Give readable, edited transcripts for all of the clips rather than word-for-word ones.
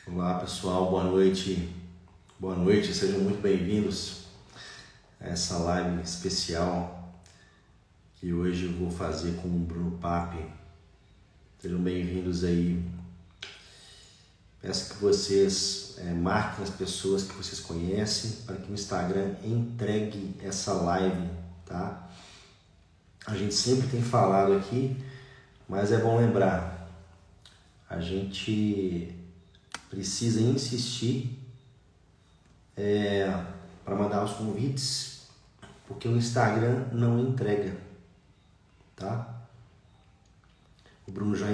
Olá pessoal, boa noite. Boa noite, sejam muito bem-vindos a essa live especial que hoje eu vou fazer com o Bruno Papi. Sejam bem-vindos aí. Peço que vocês marquem as pessoas que vocês conhecem para que o Instagram entregue essa live, tá? A gente sempre tem falado aqui, mas é bom lembrar, a gente precisa insistir para mandar os convites, porque o Instagram não entrega, tá? O Bruno já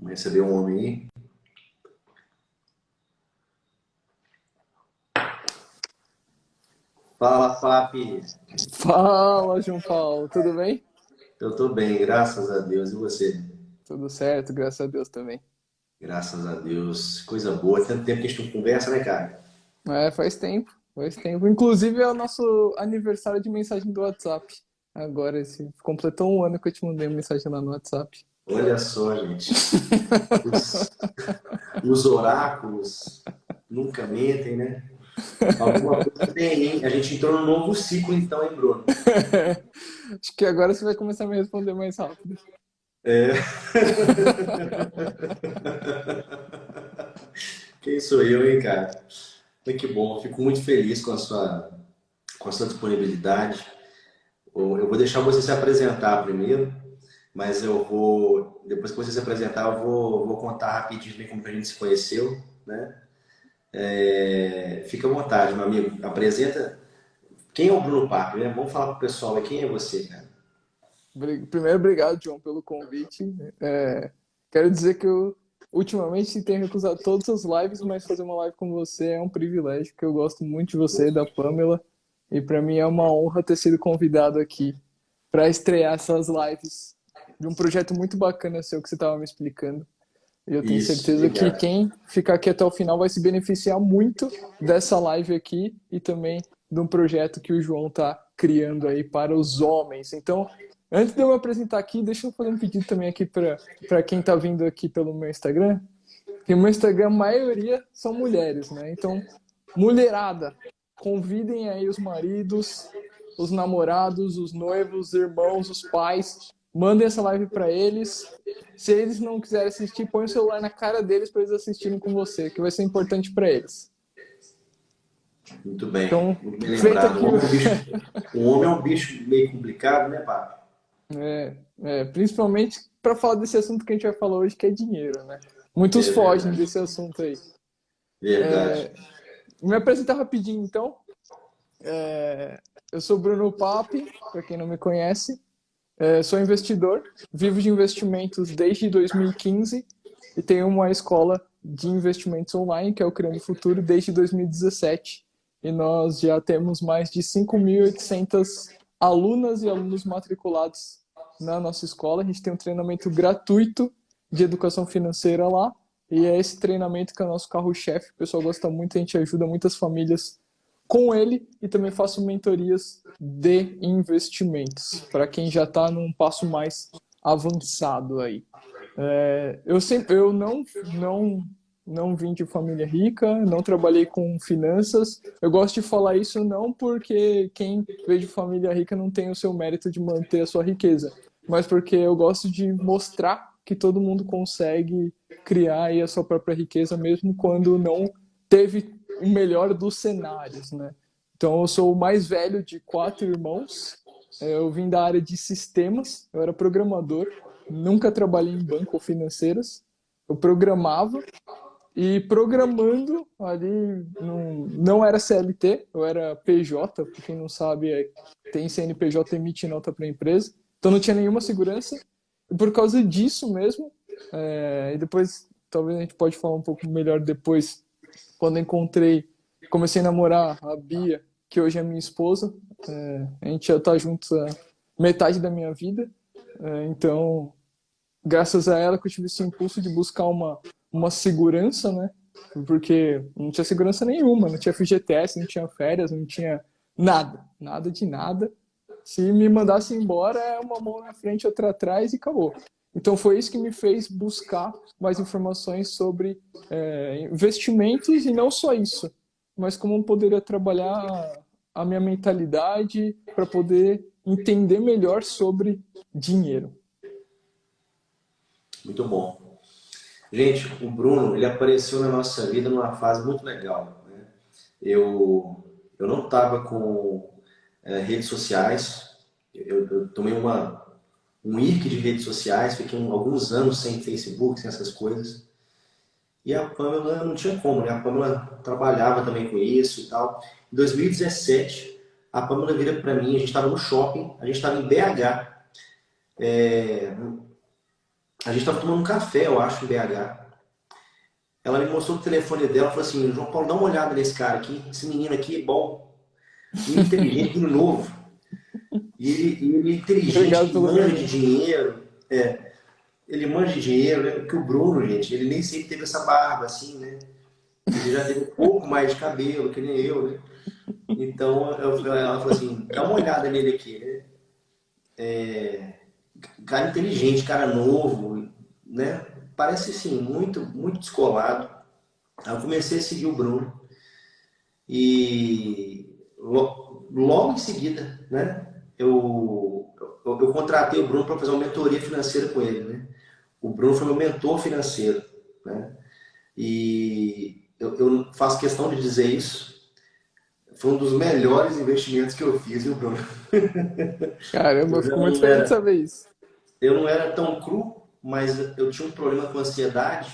recebeu um homem aí. Fala, Papi. Fala, João Paulo, tudo bem? Eu tô bem, graças a Deus. E você? Tudo certo, graças a Deus também. Graças a Deus. Coisa boa. Tanto tempo que a gente não conversa, né, cara? Faz tempo, faz tempo. Inclusive é o nosso aniversário de mensagem do WhatsApp. Agora, completou um ano que eu te mandei uma mensagem lá no WhatsApp. Olha só, gente. Os, os oráculos nunca mentem, né? Alguma coisa tem, hein? A gente entrou num novo ciclo então, hein, Bruno? Acho que agora você vai começar a me responder mais rápido. É. Quem sou eu, hein, cara? Mas que bom, fico muito feliz com a sua disponibilidade. Eu vou deixar você se apresentar primeiro, mas depois que você se apresentar, vou contar rapidinho também como que a gente se conheceu, né? Fica à vontade, meu amigo. Apresenta. Quem é o Bruno Papi, né? Vamos falar pro pessoal aí, quem é você, cara? Primeiro, obrigado, João, pelo convite. Quero dizer que eu ultimamente tenho recusado todas as lives, mas fazer uma live com você é um privilégio, que eu gosto muito de você e da Pamela. E para mim é uma honra ter sido convidado aqui para estrear essas lives de um projeto muito bacana seu que você estava me explicando. E eu tenho Isso, certeza que obrigado. quem ficar aqui até o final vai se beneficiar muito dessa live aqui e também de um projeto que o João está criando aí para os homens. Então, antes de eu me apresentar aqui, deixa eu fazer um pedido também aqui para quem está vindo aqui pelo meu Instagram. Porque o meu Instagram, a maioria são mulheres, né? Então, mulherada, convidem aí os maridos, os namorados, os noivos, os irmãos, os pais. Mandem essa live para eles. Se eles não quiserem assistir, põe o celular na cara deles para eles assistirem com você, que vai ser importante para eles. Muito bem, Então, muito bem feito lembrado. aqui. O homem é um bicho meio complicado, né, Papi? Principalmente para falar desse assunto que a gente vai falar hoje, que é dinheiro, né? Muitos É fogem verdade. desse assunto aí. Verdade. Me apresentar rapidinho, então. Eu sou Bruno Papi, para quem não me conhece. Sou investidor, vivo de investimentos desde 2015 e tenho uma escola de investimentos online, que é o Criando Futuro, desde 2017. E nós já temos mais de 5.800 alunas e alunos matriculados na nossa escola. A gente tem um treinamento gratuito de educação financeira lá. E é esse treinamento que é o nosso carro-chefe. O pessoal gosta muito, a gente ajuda muitas famílias com ele e também faço mentorias de investimentos para quem já está num passo mais avançado aí. Eu não vim de família rica, não trabalhei com finanças. Eu gosto de falar isso não porque quem veio de família rica não tem o seu mérito de manter a sua riqueza, mas porque eu gosto de mostrar que todo mundo consegue criar aí a sua própria riqueza mesmo quando não teve o melhor dos cenários, né? Então eu sou o mais velho de 4 irmãos. Eu vim da área de sistemas, eu era programador, nunca trabalhei em banco ou financeiras. Eu programava e programando ali não era CLT, eu era PJ, para quem não sabe, tem CNPJ emite nota para a empresa. Então não tinha nenhuma segurança. E por causa disso mesmo, e depois talvez a gente pode falar um pouco melhor depois, quando comecei a namorar a Bia, que hoje é minha esposa. A gente já está juntos há metade da minha vida. Então, graças a ela que eu tive esse impulso de buscar uma segurança, né? Porque não tinha segurança nenhuma, não tinha FGTS, não tinha férias, não tinha nada, nada de nada. Se me mandasse embora, é uma mão na frente, outra atrás e acabou. Então foi isso que me fez buscar mais informações sobre investimentos e não só isso, mas como eu poderia trabalhar a minha mentalidade para poder entender melhor sobre dinheiro. Muito bom. Gente, o Bruno, ele apareceu na nossa vida numa fase muito legal, né? Eu não estava com redes sociais, eu tomei um irque de redes sociais, fiquei alguns anos sem Facebook, sem essas coisas. E a Pamela não tinha como, né? A Pamela trabalhava também com isso e tal. Em 2017, a Pamela vira para mim, a gente estava no shopping, a gente estava em BH, a gente estava tomando um café, eu acho, em BH. Ela me mostrou o telefone dela e falou assim: João Paulo, dá uma olhada nesse cara aqui, esse menino aqui é bom, menino inteligente, menino novo. E ele é inteligente, Obrigado que pelo manja de carinho. dinheiro. Ele manja de dinheiro, né? Porque o Bruno, gente, ele nem sempre teve essa barba assim, né? Ele já teve um pouco mais de cabelo, que nem eu, né? Então ela falou assim: dá uma olhada nele aqui, né? Cara inteligente, cara novo, né? Parece assim, muito, muito descolado. Aí eu comecei a seguir o Bruno e logo em seguida, né? Eu contratei o Bruno para fazer uma mentoria financeira com ele, né? O Bruno foi meu mentor financeiro, né? E eu faço questão de dizer isso. Foi um dos melhores investimentos que eu fiz, viu, Bruno? Caramba, eu Eu já fico muito não feliz de era, saber isso. eu não era tão cru, mas eu tinha um problema com ansiedade,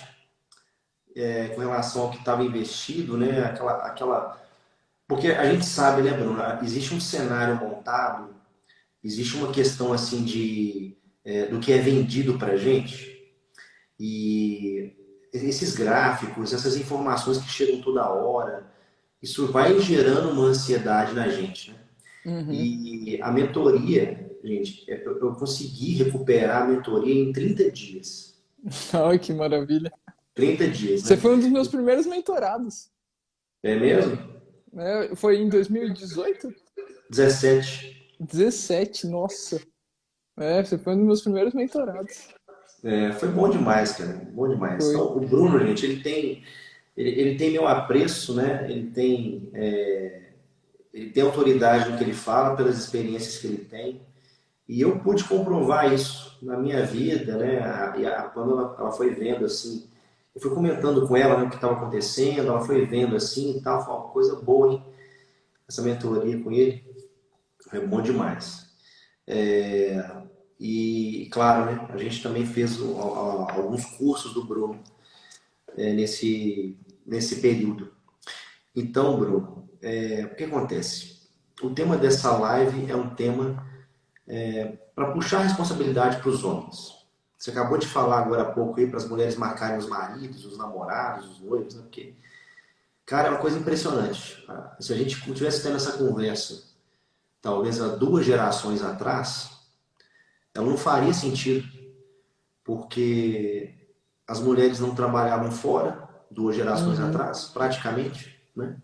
com relação ao que estava investido, né? Porque a gente sabe, né, Bruno? Existe um cenário montado, existe uma questão assim do que é vendido para gente e esses gráficos, essas informações que chegam toda hora, isso vai gerando uma ansiedade na gente, né? Uhum. E a mentoria, gente, eu consegui recuperar a mentoria em 30 dias. Ai, que maravilha. 30 dias, Você né? foi um dos meus primeiros mentorados, É mesmo? né? Foi em 2018? 17. 17, nossa. Você foi um dos meus primeiros mentorados. Foi bom demais, cara. Bom demais. Foi. Então, o Bruno, gente, ele tem meu apreço, né? Ele tem autoridade no que ele fala, pelas experiências que ele tem. E eu pude comprovar isso na minha vida, né? Quando ela foi vendo assim, eu fui comentando com ela, né, o que estava acontecendo, ela foi vendo assim e tal, foi uma coisa boa, hein? Essa mentoria com ele foi bom demais. E, claro, né, a gente também fez alguns cursos do Bruno nesse período. Então, Bruno, o que acontece? O tema dessa live é um tema para puxar a responsabilidade para os homens. Você acabou de falar agora há pouco aí para as mulheres marcarem os maridos, os namorados, os noivos, né? Porque, cara, é uma coisa impressionante. Se a gente tivesse tendo essa conversa, talvez há 2 gerações atrás, ela não faria sentido, porque as mulheres não trabalhavam fora, 2 gerações Uhum. atrás, praticamente, né?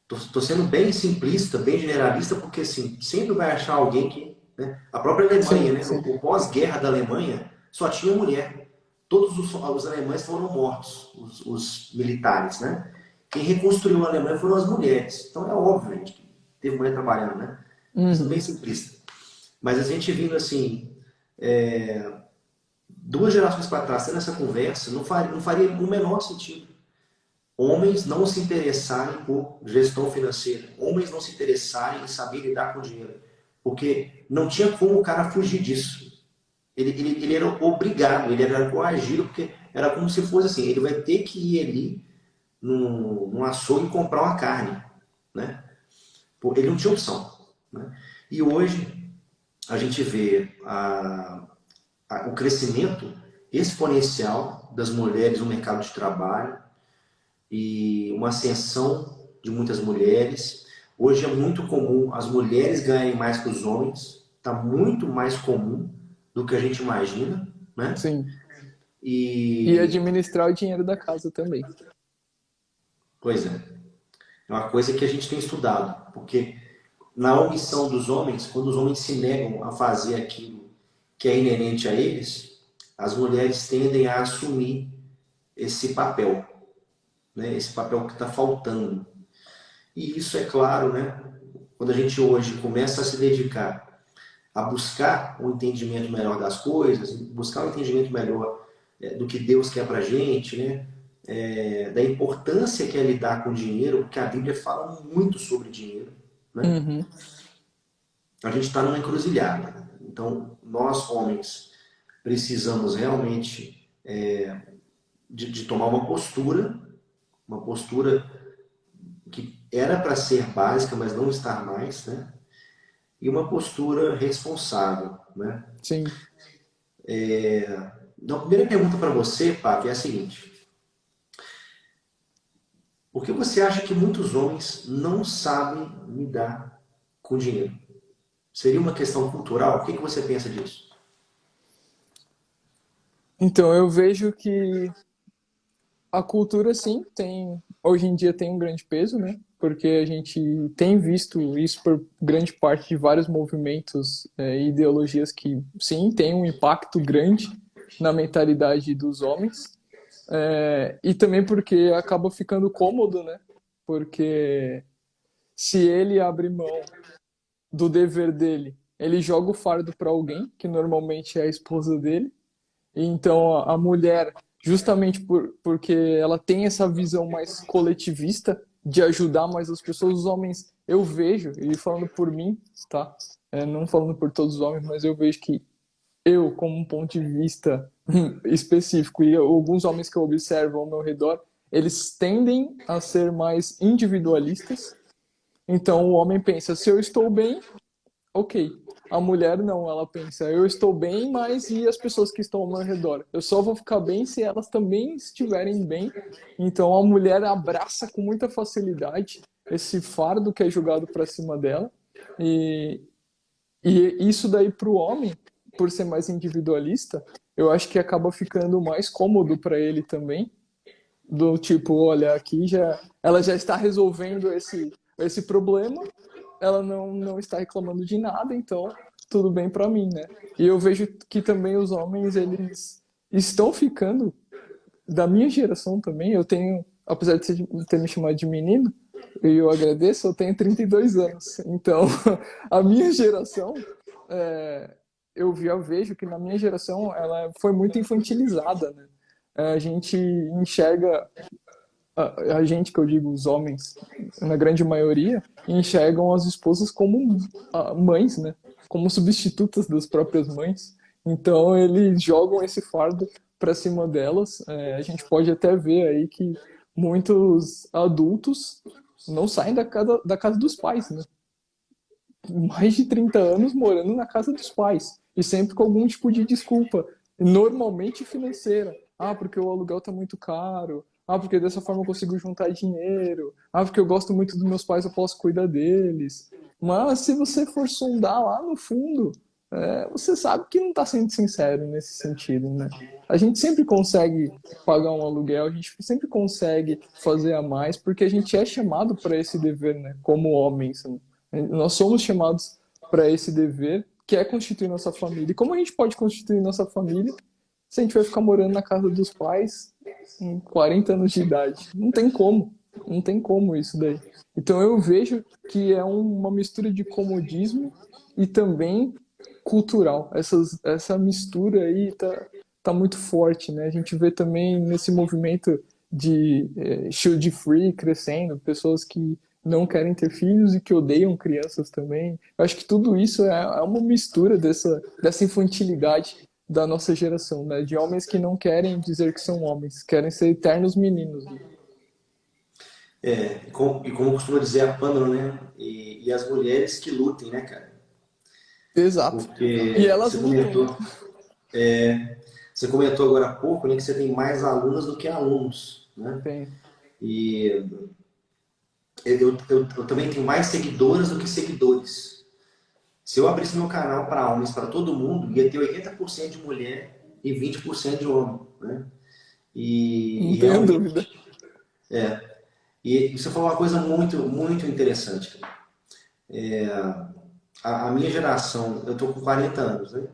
Tô sendo bem simplista, bem generalista, porque assim, sempre vai achar alguém que. Né? A própria Alemanha, Sim, né? sim. O pós-guerra da Alemanha só tinha mulher. Todos os alemães foram mortos, os militares, né? Quem reconstruiu a Alemanha foram as mulheres. Então é óbvio, gente, que teve mulher trabalhando, né? Sendo bem Uhum. simplista. Mas a gente vindo assim, 2 gerações para trás, tendo essa conversa, não faria o menor sentido. Homens não se interessarem por gestão financeira, homens não se interessarem em saber lidar com dinheiro, porque não tinha como o cara fugir disso. Ele era obrigado, ele era coagido, porque era como se fosse assim, ele vai ter que ir ali num açougue e comprar uma carne, né? Ele não tinha opção, né? E hoje a gente vê o crescimento exponencial das mulheres no mercado de trabalho, e uma ascensão de muitas mulheres. Hoje é muito comum as mulheres ganharem mais que os homens, está muito mais comum do que a gente imagina, né? Sim. E E, administrar o dinheiro da casa também. pois é uma coisa que a gente tem estudado, porque na omissão dos homens, quando os homens se negam a fazer aquilo que é inerente a eles, as mulheres tendem a assumir esse papel, né? Esse papel que está faltando. E isso é claro, né? Quando a gente hoje começa a se dedicar a buscar um entendimento melhor das coisas, buscar um entendimento melhor do que Deus quer pra gente, né? Da importância que é lidar com dinheiro, porque a Bíblia fala muito sobre dinheiro, né? Uhum. A gente está numa encruzilhada. Então, nós, homens, precisamos realmente de tomar uma postura que era para ser básica, mas não está mais, né? E uma postura responsável, né? Sim. Então, a primeira pergunta para você, Paco, é a seguinte: por que você acha que muitos homens não sabem lidar com dinheiro? Seria uma questão cultural? O que você pensa disso? Então, eu vejo que a cultura, sim, hoje em dia tem um grande peso, né? Porque a gente tem visto isso por grande parte de vários movimentos e ideologias que, sim, tem um impacto grande na mentalidade dos homens. E também porque acaba ficando cômodo, né? Porque se ele abre mão do dever dele, ele joga o fardo para alguém, que normalmente é a esposa dele. E então a mulher, justamente porque ela tem essa visão mais coletivista de ajudar mais as pessoas, os homens, eu vejo, e falando por mim, tá? Não falando por todos os homens, mas eu vejo que eu, como um ponto de vista específico, e alguns homens que eu observo ao meu redor, eles tendem a ser mais individualistas. Então o homem pensa, se eu estou bem, ok. A mulher não, ela pensa, eu estou bem, mas e as pessoas que estão ao meu redor? Eu só vou ficar bem se elas também estiverem bem. Então a mulher abraça com muita facilidade esse fardo que é jogado para cima dela. E, e isso daí para o homem, por ser mais individualista, eu acho que acaba ficando mais cômodo para ele também. Do tipo, olha, aqui já ela já está resolvendo esse problema, ela não está reclamando de nada, então tudo bem para mim, né? E eu vejo que também os homens, eles estão ficando, da minha geração também, eu tenho, apesar de ter me chamado de menino, e eu agradeço, eu tenho 32 anos. Então, a minha geração, é, já vejo que na minha geração ela foi muito infantilizada, né? A gente enxerga a gente, que eu digo os homens, na grande maioria, enxergam as esposas como mães, né? Como substitutas das próprias mães. Então eles jogam esse fardo para cima delas. A gente pode até ver aí que muitos adultos não saem da casa dos pais, né? Mais de 30 anos morando na casa dos pais e sempre com algum tipo de desculpa, normalmente financeira. Ah, porque o aluguel tá muito caro. Ah, porque dessa forma eu consigo juntar dinheiro. Ah, porque eu gosto muito dos meus pais, eu posso cuidar deles. Mas se você for sondar lá no fundo, você sabe que não está sendo sincero nesse sentido, né? A gente sempre consegue pagar um aluguel, a gente sempre consegue fazer a mais, porque a gente é chamado para esse dever, né? Como homens, né? Nós somos chamados para esse dever, que é constituir nossa família. E como a gente pode constituir nossa família se a gente vai ficar morando na casa dos pais com 40 anos de idade? Não tem como. Não tem como isso daí. Então eu vejo que é uma mistura de comodismo e também cultural. Essa mistura aí tá muito forte, né? A gente vê também nesse movimento de child free crescendo, pessoas que não querem ter filhos e que odeiam crianças também. Eu acho que tudo isso é uma mistura dessa infantilidade da nossa geração, né? De homens que não querem dizer que são homens, querem ser eternos meninos. Né? E como costuma dizer a Pamela, né? E as mulheres que lutem, né, cara? Exato. E Porque elas lutam, né? você comentou agora há pouco, né, que você tem mais alunas do que alunos, né? Tem. E eu também tenho mais seguidoras do que seguidores. Se eu abrisse meu canal para homens, para todo mundo, ia ter 80% de mulher e 20% de homem, né? Não E tenho realmente, dúvida. e você falou uma coisa muito, muito interessante. A minha geração, eu tô com 40 anos, né?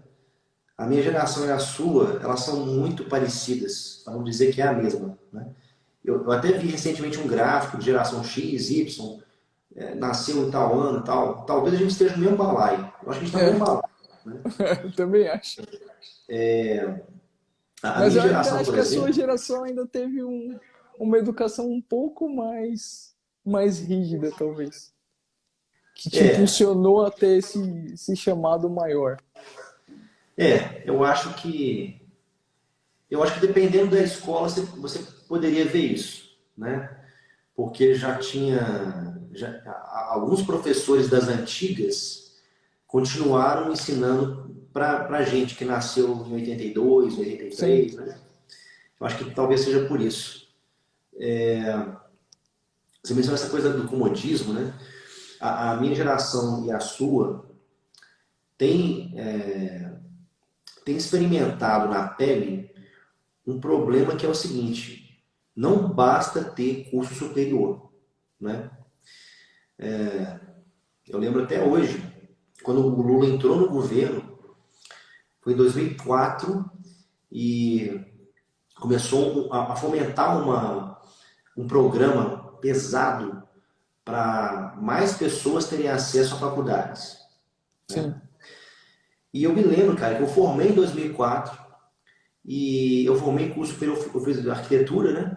A minha geração e a sua, elas são muito parecidas, para não dizer que é a mesma, né? Eu até vi recentemente um gráfico de geração X, Y, nasceu em tal ano, tal. Talvez a gente esteja no mesmo balaio. Eu acho que a gente está no É, mesmo balaio, né? eu também acho. A Mas minha eu ainda geração, acho por que a sua exemplo, geração ainda teve uma educação um pouco mais rígida, talvez. Que te é, impulsionou a ter esse chamado maior. eu acho que dependendo da escola você poderia ver isso, né? Porque alguns professores das antigas continuaram ensinando para a gente que nasceu em 82, Sim, 83, né? Eu acho que talvez seja por isso. Você mencionou essa coisa do comodismo, né? A minha geração e a sua tem, tem experimentado na pele um problema que é o seguinte: não basta ter curso superior, né? Eu lembro até hoje, quando o Lula entrou no governo, foi em 2004 e começou a fomentar um programa pesado para mais pessoas terem acesso a faculdades, né? sim. E eu me lembro, cara, que eu formei em 2004 e eu formei em curso superior, eu fiz arquitetura, né?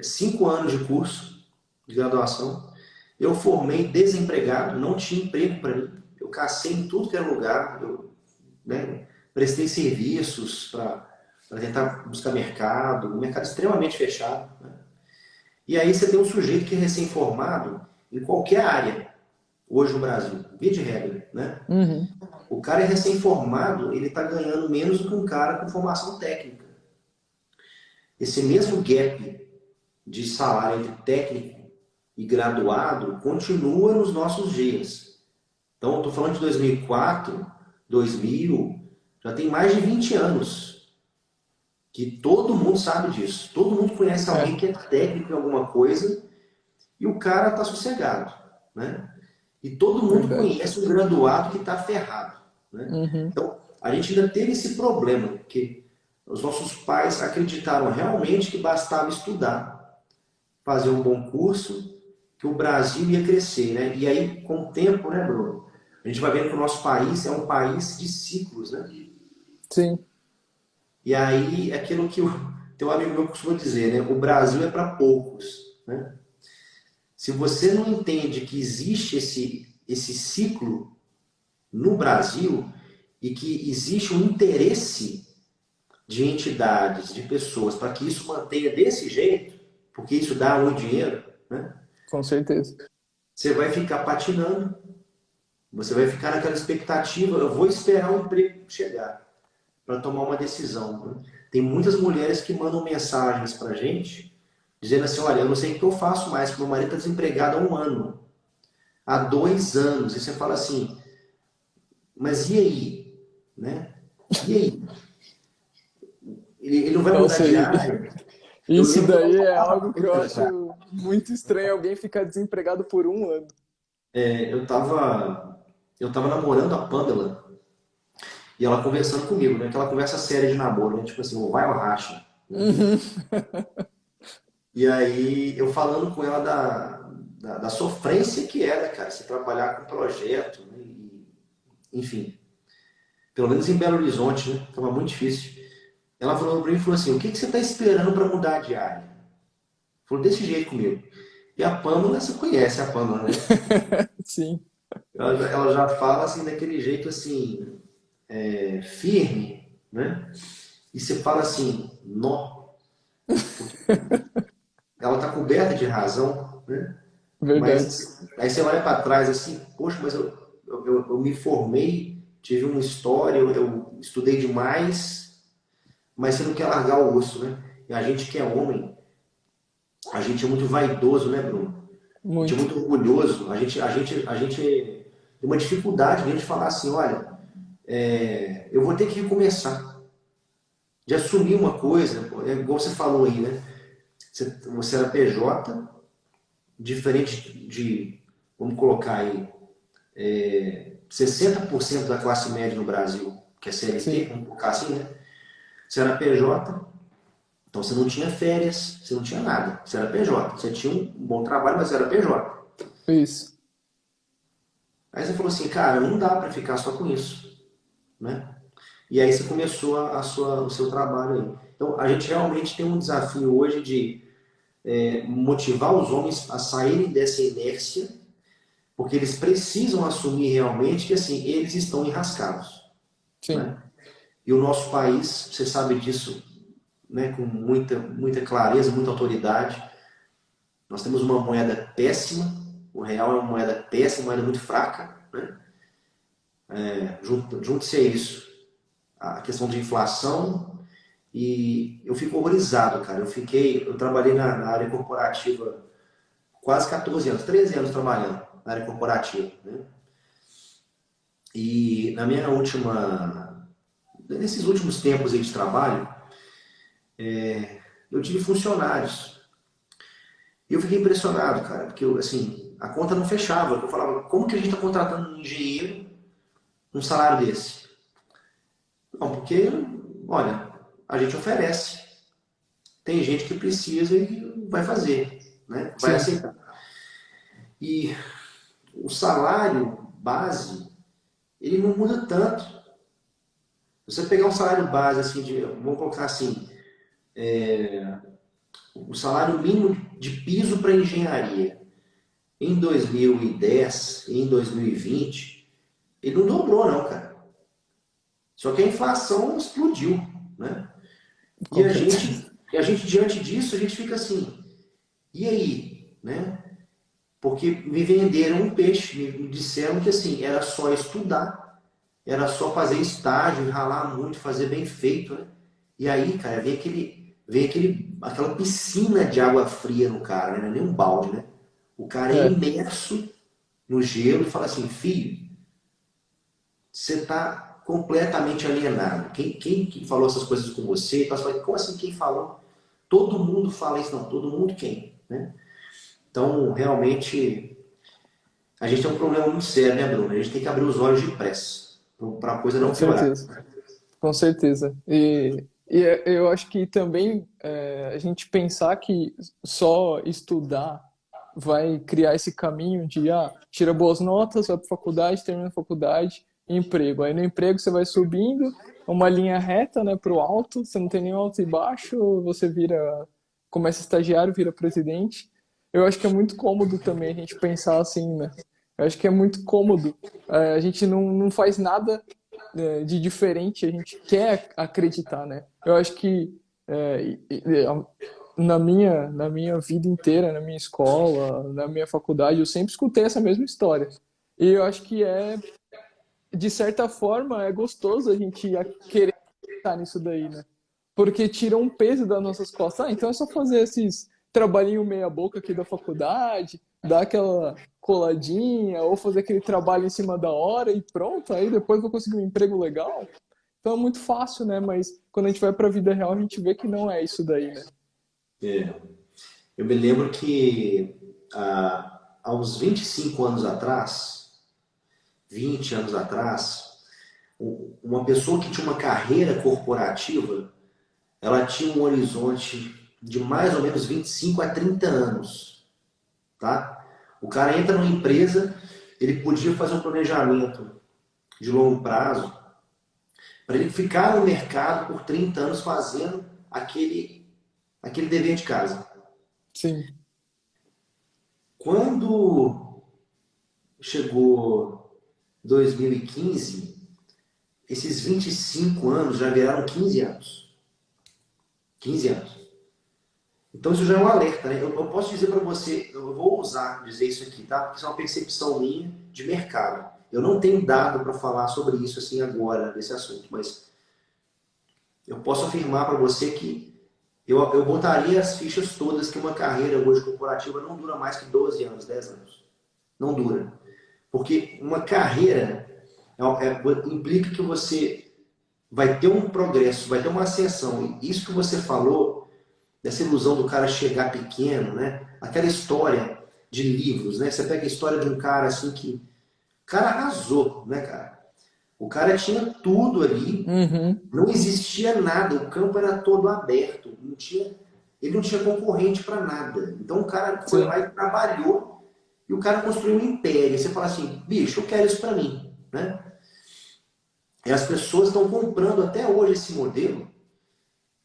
5 anos de curso de graduação. Eu formei desempregado, não tinha emprego para mim. Eu cacei em tudo que era lugar, né? Prestei serviços para tentar buscar mercado, um mercado extremamente fechado, né? E aí você tem um sujeito que é recém-formado em qualquer área, hoje no Brasil, via de regra, né? Uhum. O cara é recém-formado, ele está ganhando menos do que um cara com formação técnica. Esse mesmo gap de salário entre técnico e graduado continua nos nossos dias. Então, estou falando de 2004, 2000, já tem mais de 20 anos que todo mundo sabe disso. Todo mundo conhece alguém É, que é técnico em alguma coisa e o cara está sossegado, né? E todo mundo verdade. conhece um graduado que está ferrado, né? Uhum. Então, a gente ainda teve esse problema, que os nossos pais acreditaram realmente que bastava estudar, fazer um bom curso, que o Brasil ia crescer, né? E aí, com o tempo, né, Bruno? A gente vai vendo que o nosso país é um país de ciclos, né? Sim, E aí, é aquilo que o teu amigo meu costuma dizer, né? O Brasil é para poucos, né? Se você não entende que existe esse ciclo no Brasil e que existe um interesse de entidades, de pessoas, para que isso mantenha desse jeito, porque isso dá muito dinheiro, né? com certeza. Você vai ficar patinando, você vai ficar naquela expectativa, eu vou esperar o emprego chegar para tomar uma decisão, né? Tem muitas mulheres que mandam mensagens para a gente, dizendo assim, olha, eu não sei o que eu faço mais, porque meu marido está desempregado há 1 ano, há 2 anos, e você fala assim, mas e aí? Né? E aí? Ele não vai mudar Nossa, de área? Eu isso lembro que eu daí é namorava algo com que eu outra, cara. acho muito estranho, alguém ficar desempregado por um ano. Eu tava namorando a Pamela e ela conversando comigo, né? Aquela conversa séria de namoro, né? Tipo assim, ou vai ou racha, né? Uhum. E aí eu falando com ela da sofrência que era, cara, você trabalhar com projeto, né? Enfim, pelo menos em Belo Horizonte, né? Tava muito difícil. Ela falou pra mim e falou assim: o que que você tá esperando para mudar de área? Falou desse jeito comigo. E a Pamela, você conhece a Pamela, né? Sim, Ela já fala assim, daquele jeito assim, firme, né? E você fala assim, nó, ela tá coberta de razão, né? verdade. Mas aí você olha para trás assim, poxa, mas eu me formei, tive uma história, eu estudei demais, mas você não quer largar o osso, né? E a gente que é homem, a gente é muito vaidoso, né, Bruno? A gente é Muito. muito orgulhoso, a gente tem uma dificuldade de a gente falar assim, olha, eu vou ter que recomeçar. De assumir uma coisa, é igual você falou aí, né? Você era PJ, diferente vamos colocar aí, 60% da classe média no Brasil. que é CLT, sim, vamos colocar assim, né? Você era PJ, então você não tinha férias, você não tinha nada. Você era PJ, você tinha um bom trabalho, mas você era PJ. isso. Aí você falou assim, cara, não dá para ficar só com isso, né? E aí você começou o seu trabalho aí. Então a gente realmente tem um desafio hoje de motivar os homens a saírem dessa inércia, porque eles precisam assumir realmente que assim, eles estão enrascados, Sim, né? E o nosso país, você sabe disso, né, com muita clareza, muita autoridade. Nós temos uma moeda péssima, o real é uma moeda péssima, uma moeda muito fraca, né? Junte-se a isso, a questão de inflação, e eu fico horrorizado, cara. Eu trabalhei na área corporativa quase 14 anos, 13 anos trabalhando na área corporativa, né? E nesses últimos tempos aí de trabalho, eu tive funcionários. E eu fiquei impressionado, cara, porque assim, a conta não fechava. Eu falava, como que a gente está contratando um engenheiro um salário desse? Não, porque, olha, a gente oferece. Tem gente que precisa e vai fazer, né? Vai sim, aceitar. E o salário base, ele não muda tanto. Você pegar um salário base, assim, vamos colocar assim, o salário mínimo de piso para engenharia em 2010 e em 2020, ele não dobrou, não, cara. Só que a inflação explodiu, né? E com a certeza. gente, e a gente diante disso, a gente fica assim, e aí, né? Porque me venderam um peixe, me disseram que assim, era só estudar, era só fazer estágio, ralar muito, fazer bem feito, né? E aí, cara, aquela piscina de água fria no cara, né? Não é nem um balde, né? O cara é É, imerso no gelo e fala assim, filho, você está completamente alienado. Quem que falou essas coisas com você? Então, você fala, como assim quem falou? Todo mundo fala isso, não. Todo mundo quem? Né? Então, realmente, a gente tem um problema muito sério, né, Bruno? A gente tem que abrir os olhos depressa para a coisa com não piorar. certeza. Com certeza. Eu acho que também a gente pensar que só estudar vai criar esse caminho de tira boas notas, vai para faculdade, termina a faculdade, emprego. Aí no emprego você vai subindo uma linha reta, né, para o alto, você não tem nem alto e baixo, você começa estagiário, vira presidente. Eu acho que é muito cômodo também a gente pensar assim, né? Eu acho que é muito cômodo. A gente não faz nada de diferente a gente quer acreditar, né? Eu acho que na minha vida inteira, na minha escola, na minha faculdade, eu sempre escutei essa mesma história. E eu acho que de certa forma, é gostoso a gente querer estar nisso daí, né? Porque tira um peso das nossas costas. Então é só fazer esses trabalhinho meia boca aqui da faculdade, dar aquela coladinha, ou fazer aquele trabalho em cima da hora e pronto, aí depois vou conseguir um emprego legal. Então é muito fácil, né? Mas quando a gente vai para a vida real, a gente vê que não é isso daí, né? É. Eu me lembro que há uns 25 anos atrás, 20 anos atrás, uma pessoa que tinha uma carreira corporativa, ela tinha um horizonte de mais ou menos 25 a 30 anos, tá? O cara entra numa empresa, ele podia fazer um planejamento de longo prazo para ele ficar no mercado por 30 anos fazendo aquele dever de casa. Sim, Quando chegou 2015, esses 25 anos já viraram 15 anos. 15 anos. Então isso já é um alerta, né? Eu posso dizer para você, eu vou ousar dizer isso aqui, tá? Porque isso é uma percepção minha de mercado. Eu não tenho dado para falar sobre isso assim agora, desse assunto, mas eu posso afirmar para você que eu botaria as fichas todas que uma carreira hoje corporativa não dura mais que 12 anos, 10 anos. Não dura. Porque uma carreira implica que você vai ter um progresso, vai ter uma ascensão. E isso que você falou, dessa ilusão do cara chegar pequeno, né? Aquela história de livros, né? Você pega a história de um cara assim que... O cara arrasou, né, cara? O cara tinha tudo ali, Uhum. não existia nada, o campo era todo aberto, não tinha, ele não tinha concorrente para nada. Então o cara foi Sim. lá e trabalhou e o cara construiu um império. Você fala assim, bicho, eu quero isso para mim, né? E as pessoas estão comprando até hoje esse modelo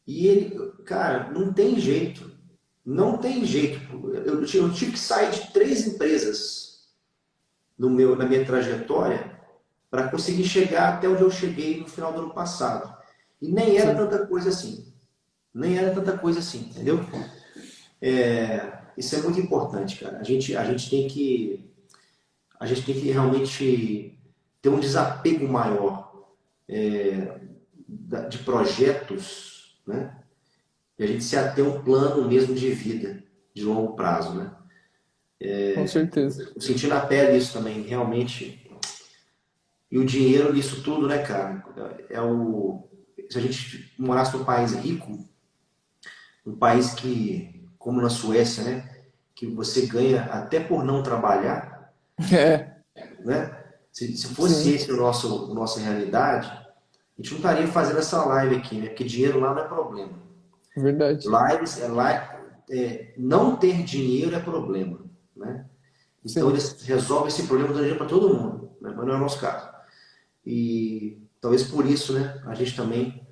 e ele, cara, não tem jeito. Não tem jeito. Eu tive que sair de 3 empresas na minha trajetória para conseguir chegar até onde eu cheguei no final do ano passado. E nem era Sim. tanta coisa assim. Nem era tanta coisa assim, entendeu? Isso é muito importante, cara. A gente tem que realmente ter um desapego maior de projetos, né? E a gente se ater a um plano mesmo de vida, de longo prazo, né? Com certeza. Eu senti na pele isso também, realmente. E o dinheiro nisso tudo, né, cara? Se a gente morasse num país rico, um país que, como na Suécia, né? Que você ganha até por não trabalhar, É, né? Se fosse sim, esse a nossa realidade, a gente não estaria fazendo essa live aqui, né? Porque dinheiro lá não é problema. verdade. Lives não ter dinheiro é problema, né? Então Sim. eles resolvem esse problema dando dinheiro para todo mundo, né? Mas não é o nosso caso. E talvez por isso, né? A gente também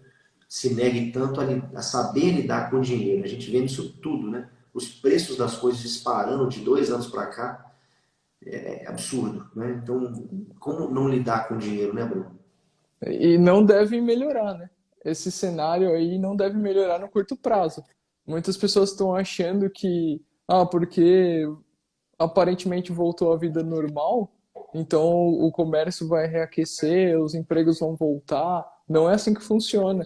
se negue tanto a saber lidar com o dinheiro. A gente vê isso tudo, né? Os preços das coisas disparando de 2 anos para cá é absurdo, né? Então, como não lidar com o dinheiro, né, Bruno? E não deve melhorar, né? Esse cenário aí não deve melhorar no curto prazo. Muitas pessoas estão achando que, porque aparentemente voltou à vida normal, então o comércio vai reaquecer, os empregos vão voltar. Não é assim que funciona.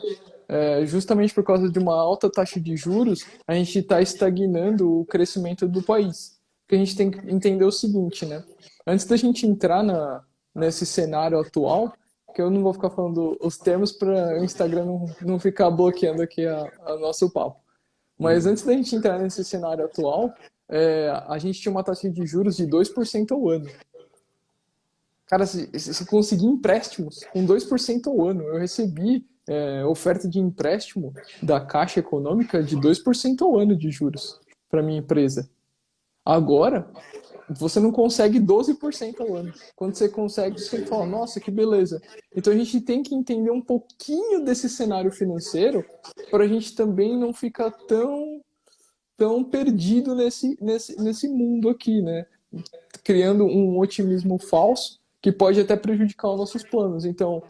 Justamente por causa de uma alta taxa de juros, a gente está estagnando o crescimento do país. Porque a gente tem que entender o seguinte, né? Antes da gente entrar nesse cenário atual, que eu não vou ficar falando os termos para o Instagram não ficar bloqueando aqui a nosso papo. Mas antes da gente entrar nesse cenário atual, a gente tinha uma taxa de juros de 2% ao ano. Cara, se conseguir empréstimos com 2% ao ano, eu recebi oferta de empréstimo da Caixa Econômica de 2% ao ano de juros para minha empresa. Agora, você não consegue 12% ao ano. Quando você consegue, você tem que falar, nossa, que beleza. Então a gente tem que entender um pouquinho desse cenário financeiro para a gente também não ficar tão perdido nesse mundo aqui, né? Criando um otimismo falso que pode até prejudicar os nossos planos. Então,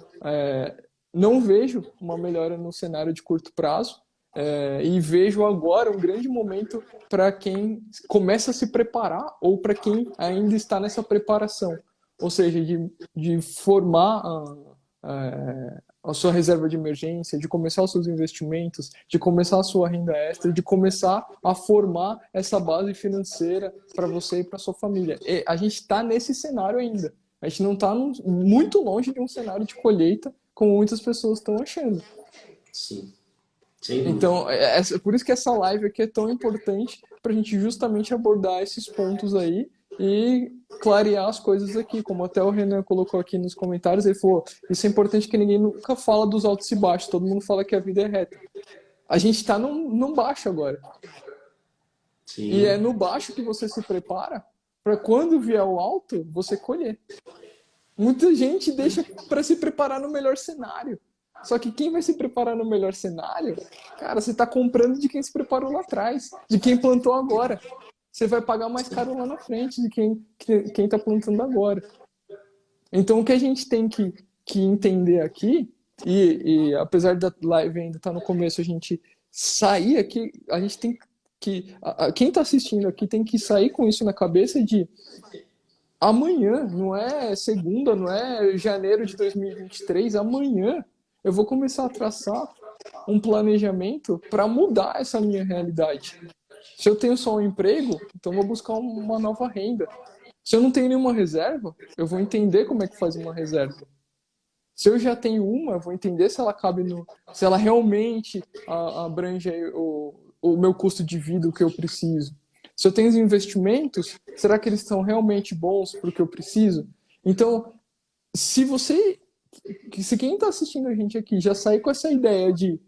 não vejo uma melhora no cenário de curto prazo, e vejo agora um grande momento para quem começa a se preparar ou para quem ainda está nessa preparação, ou seja, de formar a sua reserva de emergência, de começar os seus investimentos, de começar a sua renda extra, de começar a formar essa base financeira para você e para sua família. E a gente está nesse cenário ainda. A gente não está muito longe de um cenário de colheita, como muitas pessoas estão achando. Sim, sem dúvida. Então, por isso que essa live aqui é tão importante para a gente justamente abordar esses pontos aí e clarear as coisas aqui. Como até o Renan colocou aqui nos comentários, ele falou: isso é importante que ninguém nunca fala dos altos e baixos, todo mundo fala que a vida é reta. A gente está num baixo agora. E é Sim, no baixo que você se prepara para quando vier o alto, você colher. Muita gente deixa para se preparar no melhor cenário. Só que quem vai se preparar no melhor cenário, cara, você está comprando de quem se preparou lá atrás, de quem plantou agora. Você vai pagar mais caro lá na frente de quem está plantando agora. Então, o que a gente tem que entender aqui, e apesar da live ainda estar no começo, a gente sair aqui, a gente tem quem está assistindo aqui tem que sair com isso na cabeça de amanhã, não é segunda, não é janeiro de 2023, amanhã eu vou começar a traçar um planejamento para mudar essa minha realidade. Se eu tenho só um emprego, então eu vou buscar uma nova renda. Se eu não tenho nenhuma reserva, eu vou entender como é que faz uma reserva. Se eu já tenho uma, eu vou entender se ela cabe se ela realmente abrange o meu custo de vida, o que eu preciso. Se eu tenho os investimentos, será que eles são realmente bons para o que eu preciso? Então, se você que se quem está assistindo a gente aqui já sair com essa ideia de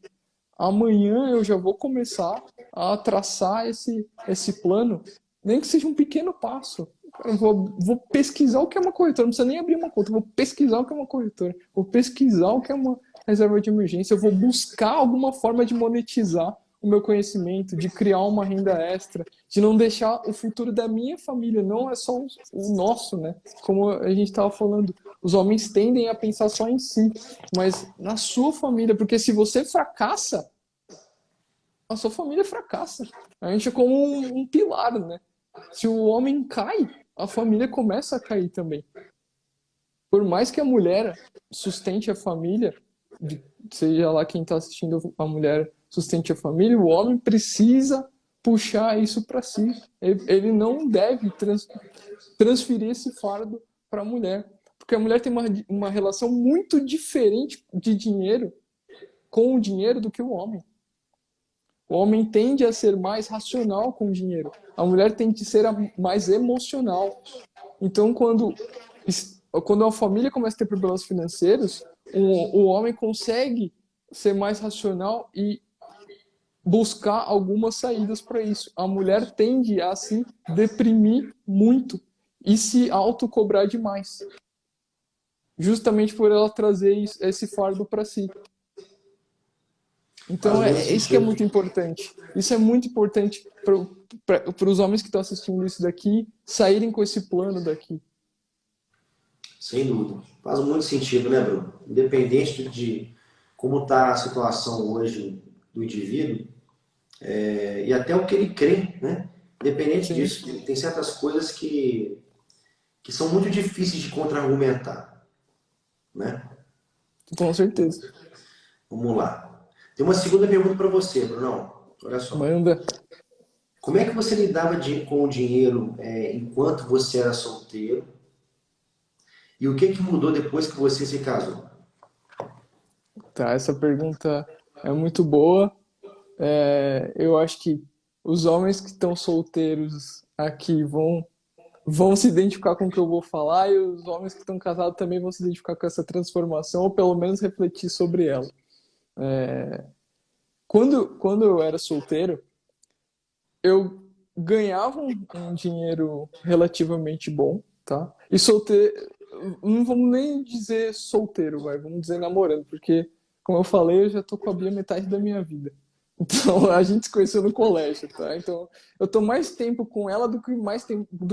amanhã eu já vou começar a traçar esse plano, nem que seja um pequeno passo. Eu vou pesquisar o que é uma corretora, não precisa nem abrir uma conta, eu vou pesquisar o que é uma corretora, vou pesquisar o que é uma reserva de emergência, eu vou buscar alguma forma de monetizar o meu conhecimento, de criar uma renda extra, de não deixar o futuro da minha família, não é só o nosso, né? Como a gente estava falando, os homens tendem a pensar só em si, mas na sua família, porque se você fracassa, a sua família fracassa. A gente é como um pilar, né? Se o homem cai, a família começa a cair também. Por mais que a mulher sustente a família, seja lá quem está assistindo, a mulher sustente a família, o homem precisa puxar isso para si. Ele não deve transferir esse fardo para a mulher, porque a mulher tem uma relação muito diferente de dinheiro com o dinheiro do que o homem. O homem tende a ser mais racional com o dinheiro. A mulher tende a ser mais emocional. Então, quando a família começa a ter problemas financeiros, o homem consegue ser mais racional e buscar algumas saídas para isso. A mulher tende a se deprimir muito e se autocobrar demais, justamente por ela trazer esse fardo para si. Então, isso que é muito importante. Isso é muito importante para os homens que estão assistindo isso daqui saírem com esse plano daqui. Sem dúvida. Faz muito sentido, né, Bruno? Independente de como está a situação hoje do indivíduo, e até o que ele crê, né? Independente Sim. disso, tem certas coisas que são muito difíceis de contra-argumentar, né? Com certeza. Vamos lá. Tem uma segunda pergunta para você, Brunão. Olha só. Manda. Como é que você lidava com o dinheiro enquanto você era solteiro? E o que mudou depois que você se casou? Tá, essa pergunta é muito boa. Eu acho que os homens que estão solteiros aqui vão se identificar com o que eu vou falar e os homens que estão casados também vão se identificar com essa transformação ou pelo menos refletir sobre ela. Quando eu era solteiro, eu ganhava um dinheiro relativamente bom, tá? E solteiro, não vamos nem dizer solteiro, vamos dizer namorando, porque, como eu falei, eu já tô com a Bia metade da minha vida. Então, a gente se conheceu no colégio, tá? Então, eu tô mais tempo com ela do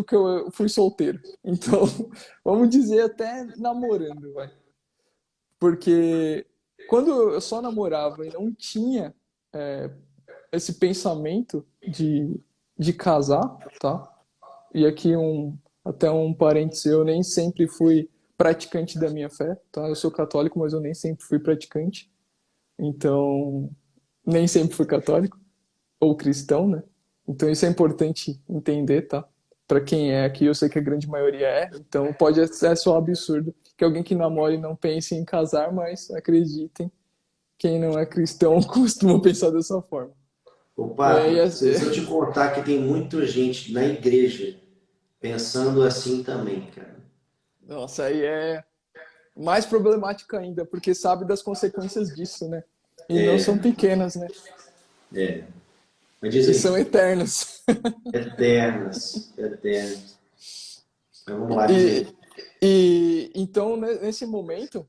que eu fui solteiro. Então, vamos dizer até namorando, Porque quando eu só namorava e não tinha esse pensamento de casar, tá? E aqui até um parênteses, eu nem sempre fui praticante da minha fé, tá? Eu sou católico, mas eu nem sempre fui praticante. Então, nem sempre fui católico ou cristão, né? Então isso é importante entender, tá? Para quem é aqui, eu sei que a grande maioria é, então pode ser só absurdo que alguém que namore não pense em casar, mas acreditem, quem não é cristão costuma pensar dessa forma. Opa, se eu te contar que tem muita gente na igreja pensando assim também, cara. Nossa, aí é mais problemático ainda, porque sabe das consequências disso, né? E não são pequenas, né? Mas diz E aí. são eternas. Eternas. Então, vamos lá, diz aí. Então, nesse momento,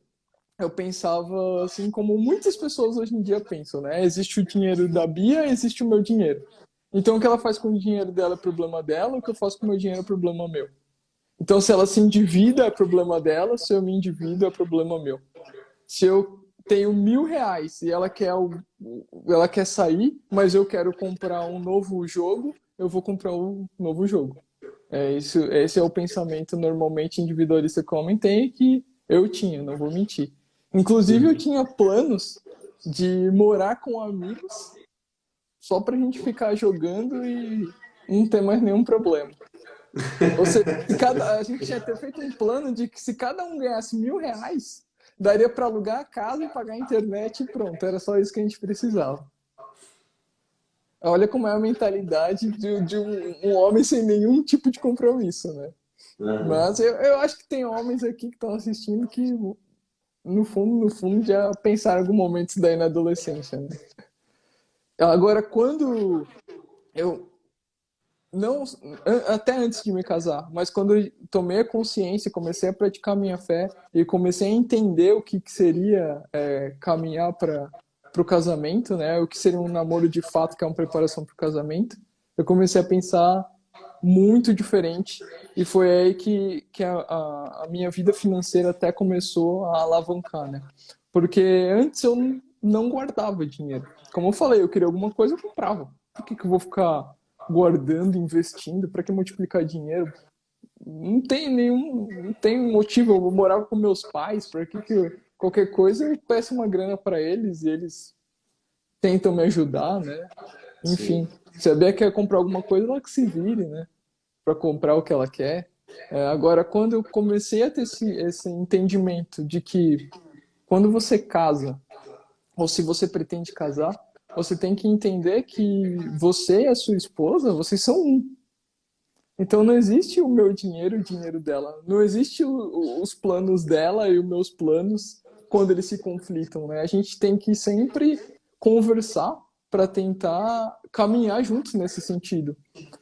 eu pensava assim como muitas pessoas hoje em dia pensam, né? Existe o dinheiro da Bia, existe o meu dinheiro. Então, o que ela faz com o dinheiro dela é problema dela, o que eu faço com o meu dinheiro é problema meu. Então, se ela se endivida, é problema dela, se eu me endivido, é problema meu. Se eu tenho R$ 1.000 e ela quer sair, mas eu quero comprar um novo jogo, eu vou comprar um novo jogo. Esse é o pensamento normalmente individualista que o homem tem e que eu tinha, não vou mentir. Inclusive, eu tinha planos de morar com amigos só pra gente ficar jogando e não ter mais nenhum problema. Ou seja, a gente tinha até feito um plano de que se cada um ganhasse R$ 1.000, daria para alugar a casa e pagar a internet e pronto, era só isso que a gente precisava. Olha como é a mentalidade de um homem sem nenhum tipo de compromisso, né? Uhum. Mas eu acho que tem homens aqui que estão assistindo que no fundo, já pensaram em algum momento isso daí na adolescência, né? Agora, quando eu não até antes de me casar, mas quando eu tomei a consciência, comecei a praticar minha fé e comecei a entender o que seria caminhar para o casamento, né? O que seria um namoro de fato, que é uma preparação para o casamento. Eu comecei a pensar muito diferente e foi aí que a minha vida financeira até começou a alavancar, né? Porque antes eu não guardava dinheiro. Como eu falei, eu queria alguma coisa, eu comprava. Por que eu vou ficar guardando, investindo? Para que multiplicar dinheiro? Não tem motivo. Eu morava com meus pais, para qualquer coisa eu peço uma grana para eles e eles tentam me ajudar, né? Enfim, Sim. se a Bia quer comprar alguma coisa, ela que se vire, né? Para comprar o que ela quer. Agora, quando eu comecei a ter esse entendimento de que quando você casa, ou se você pretende casar, você tem que entender que você e a sua esposa, vocês são um. Então não existe o meu dinheiro e o dinheiro dela. Não existe os planos dela e os meus planos quando eles se conflitam, né? A gente tem que sempre conversar para tentar caminhar juntos nesse sentido.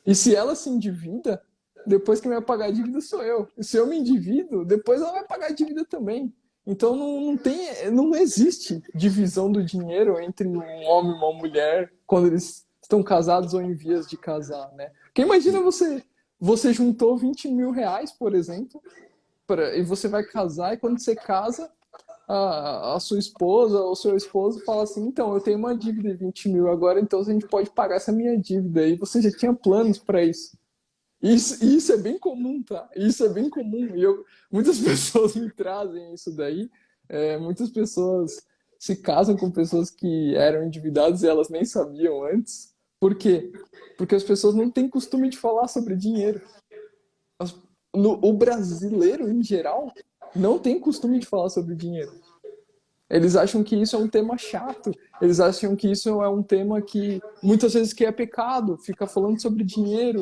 E se ela se endivida, depois quem vai pagar a dívida sou eu. E se eu me endivido, depois ela vai pagar a dívida também. Então não existe divisão do dinheiro entre um homem e uma mulher quando eles estão casados ou em vias de casar, né? Porque imagina você juntou 20 mil reais, por exemplo, e você vai casar, e quando você casa, a sua esposa ou seu esposo fala assim, então, eu tenho uma dívida de 20 mil agora, então a gente pode pagar essa minha dívida. E você já tinha planos para isso. Isso é bem comum, tá? Isso é bem comum. Muitas pessoas me trazem isso daí. Muitas pessoas se casam com pessoas que eram endividadas e elas nem sabiam antes. Por quê? Porque as pessoas não têm costume de falar sobre dinheiro. O brasileiro, em geral, não tem costume de falar sobre dinheiro. Eles acham que isso é um tema chato. Eles acham que isso é um tema que muitas vezes que é pecado. Fica falando sobre dinheiro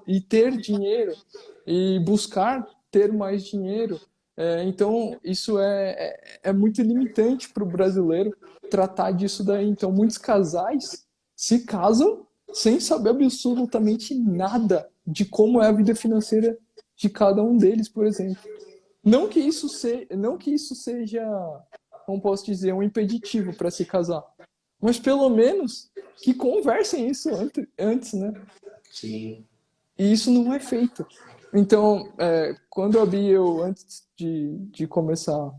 e ter dinheiro e buscar ter mais dinheiro. Então, isso é muito limitante para o brasileiro tratar disso daí. Então, muitos casais se casam sem saber absolutamente nada de como é a vida financeira de cada um deles, por exemplo. Não que isso seja, como posso dizer, um impeditivo para se casar, mas pelo menos que conversem isso antes, né? Sim. E isso não é feito. Então, quando a Bia e eu, antes de começar,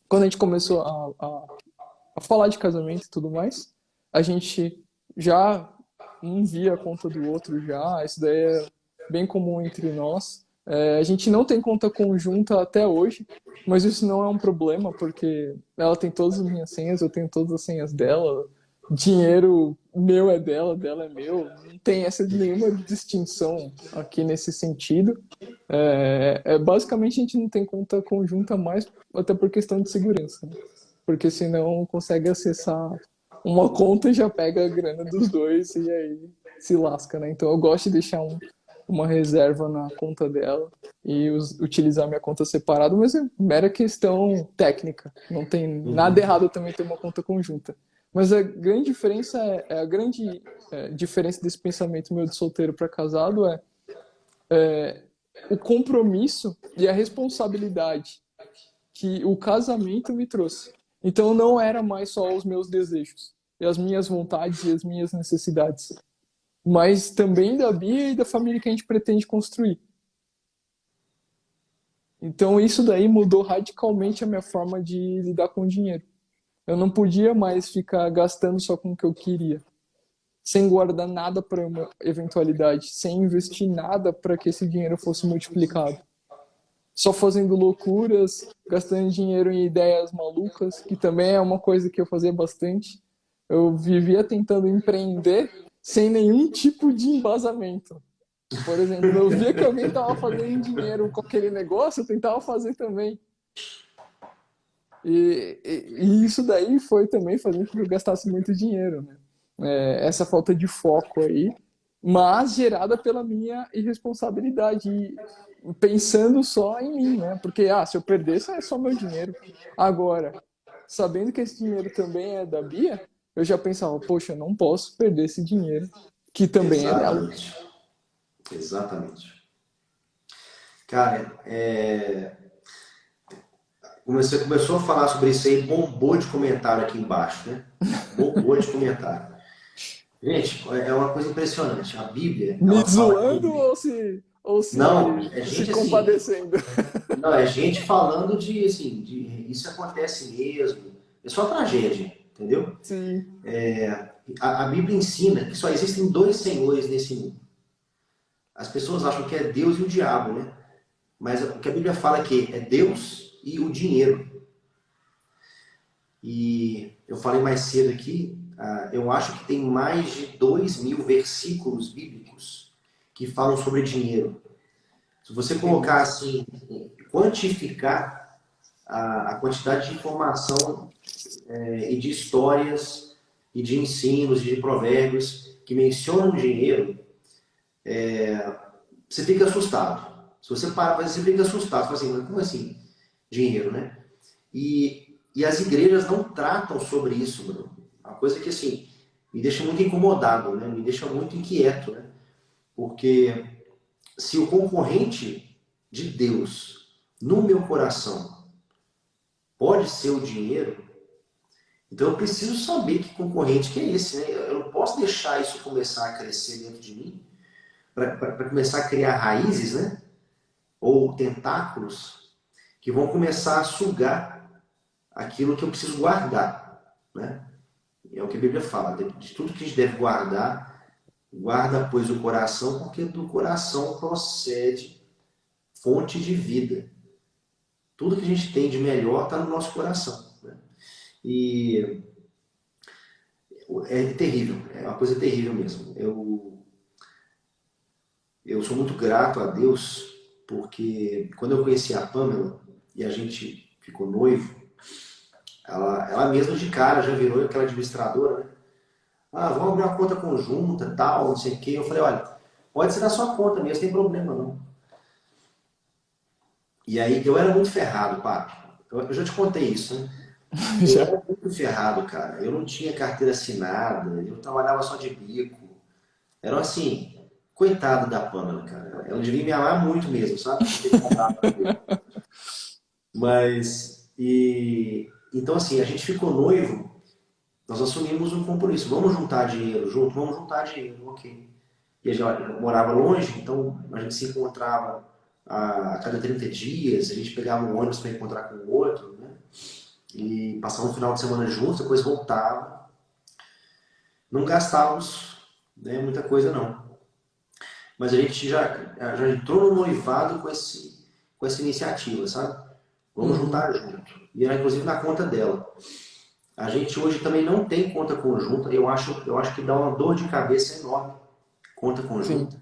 quando a gente começou a falar de casamento e tudo mais, a gente já um via a conta do outro já, isso daí é bem comum entre nós. A gente não tem conta conjunta até hoje, mas isso não é um problema, porque ela tem todas as minhas senhas, eu tenho todas as senhas dela, dinheiro meu é dela, dela é meu, não tem essa nenhuma distinção aqui nesse sentido. Basicamente a gente não tem conta conjunta mais, até por questão de segurança, né? Porque senão consegue acessar uma conta e já pega a grana dos dois e aí se lasca, né? Então eu gosto de deixar uma reserva na conta dela e utilizar minha conta separada, mas é mera questão técnica. Não tem nada Uhum. errado também ter uma conta conjunta. Mas a grande diferença a grande diferença desse pensamento meu de solteiro para casado o compromisso e a responsabilidade que o casamento me trouxe. Então não era mais só os meus desejos, e as minhas vontades e as minhas necessidades, mas também da Bia e da família que a gente pretende construir. Então isso daí mudou radicalmente a minha forma de lidar com o dinheiro. Eu não podia mais ficar gastando só com o que eu queria, sem guardar nada para uma eventualidade, sem investir nada para que esse dinheiro fosse multiplicado. Só fazendo loucuras, gastando dinheiro em ideias malucas, que também é uma coisa que eu fazia bastante. Eu vivia tentando empreender sem nenhum tipo de embasamento. Por exemplo, eu via que alguém estava fazendo dinheiro com aquele negócio, eu tentava fazer também. E isso daí foi também fazendo com que eu gastasse muito dinheiro, né? Essa falta de foco aí mas gerada pela minha irresponsabilidade, e pensando só em mim, né? Porque, se eu perdesse, é só meu dinheiro. Agora, sabendo que esse dinheiro também é da Bia, eu já pensava, poxa, eu não posso perder esse dinheiro, que também é dela. Exatamente. Exatamente. Cara, você começou a falar sobre isso aí, bombou de comentário aqui embaixo, né? Bombou de comentário. Gente, é uma coisa impressionante. A Bíblia, Me ela fala zoando que... ou Não, se, é se gente assim... compadecendo? Não, é gente falando de, assim, de isso acontece mesmo. É só tragédia, entendeu? Sim, A Bíblia ensina que só existem dois senhores nesse mundo. As pessoas acham que é Deus e o diabo, né? Mas o que a Bíblia fala é que é Deus e o dinheiro. E eu falei mais cedo aqui, eu acho que tem mais de 2.000 versículos bíblicos que falam sobre dinheiro. Se você tem colocar muito. assim, quantificar a quantidade de informação e de histórias e de ensinos e de provérbios que mencionam dinheiro, você fica assustado. Se você parar para você fica assustado. Você fala assim, mas como assim dinheiro, né? E as igrejas não tratam sobre isso, Bruno. Uma coisa que, assim, me deixa muito incomodado, né? Me deixa muito inquieto, né? Porque se o concorrente de Deus no meu coração pode ser o dinheiro, então eu preciso saber que concorrente que é esse, né? Eu não posso deixar isso começar a crescer dentro de mim, para começar a criar raízes, né? Ou tentáculos que vão começar a sugar aquilo que eu preciso guardar, né? É o que a Bíblia fala, de tudo que a gente deve guardar, guarda, pois, o coração, porque do coração procede fonte de vida. Tudo que a gente tem de melhor está no nosso coração, né? E é terrível, é uma coisa terrível mesmo. Eu sou muito grato a Deus, porque quando eu conheci a Pamela e a gente ficou noivo, ela mesma de cara já virou aquela administradora, né? Vamos abrir uma conta conjunta, tal, não sei o quê. Eu falei, olha, pode ser na sua conta mesmo, não tem problema não. E aí, eu era muito ferrado, papi. Eu já te contei isso, né? Eu Já. era muito ferrado, cara. Eu não tinha carteira assinada, eu trabalhava só de bico. Era assim, coitado da Pamela, cara. Ela devia me amar muito mesmo, sabe? Por ter comprado pra mim. Então assim, a gente ficou noivo, nós assumimos um compromisso. Vamos juntar dinheiro junto? Vamos juntar dinheiro, ok. E a gente morava longe, então a gente se encontrava a cada 30 dias, a gente pegava um ônibus para encontrar com o outro, né? E passava um final de semana juntos, depois voltava. Não gastávamos, né, muita coisa não. Mas a gente já entrou no noivado com essa iniciativa, sabe? Vamos Uhum. juntar junto. E era inclusive na conta dela. A gente hoje também não tem conta conjunta, eu acho que dá uma dor de cabeça enorme, conta Sim. conjunta.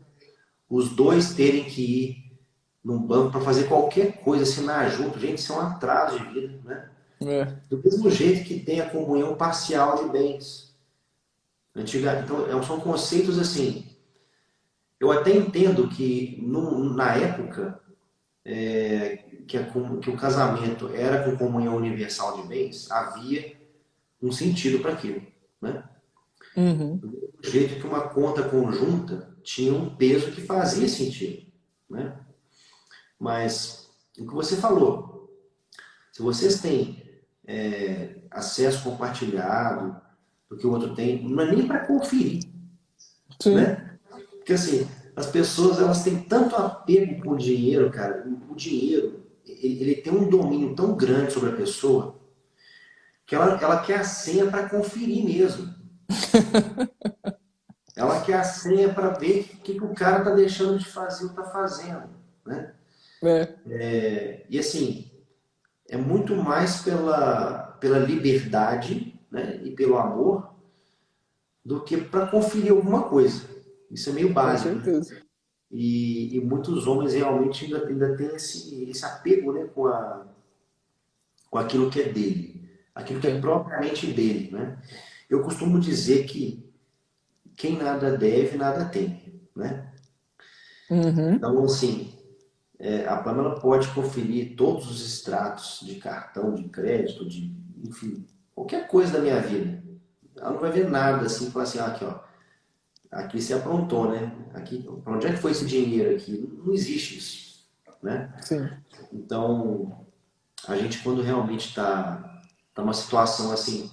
Os dois terem que ir num banco para fazer qualquer coisa, assinar junto, gente, isso é um atraso de vida, né? É. Do mesmo jeito que tem a comunhão parcial de bens. Então, são conceitos assim. Eu até entendo que na época que o casamento era com comunhão universal de bens, havia um sentido para aquilo, né? Uhum. Do jeito que uma conta conjunta tinha um peso que fazia sentido, né? Mas o que você falou, se vocês têm acesso compartilhado do que o outro tem, não é nem para conferir, Sim. né? Porque assim, as pessoas elas têm tanto apego com o dinheiro, cara. O dinheiro, ele tem um domínio tão grande sobre a pessoa que ela quer a senha para conferir mesmo. Ela quer a senha para ver o que o cara tá deixando de fazer ou tá fazendo, né? É. E assim, é muito mais pela liberdade, né, e pelo amor do que para conferir alguma coisa. Isso é meio Com básico, né? certeza. E muitos homens realmente ainda têm esse apego, né, com aquilo que é dele, aquilo que é Tem. propriamente dele, né? Eu costumo dizer que quem nada deve, nada tem. né? Uhum. Então, assim, a Pamela pode conferir todos os extratos de cartão, de crédito, de, enfim, qualquer coisa da minha vida. Ela não vai ver nada assim, falar assim, aqui, ó, aqui você aprontou, né? Aqui, para onde é que foi esse dinheiro aqui? Não existe isso, né? Sim. Então, a gente quando realmente tá numa situação assim,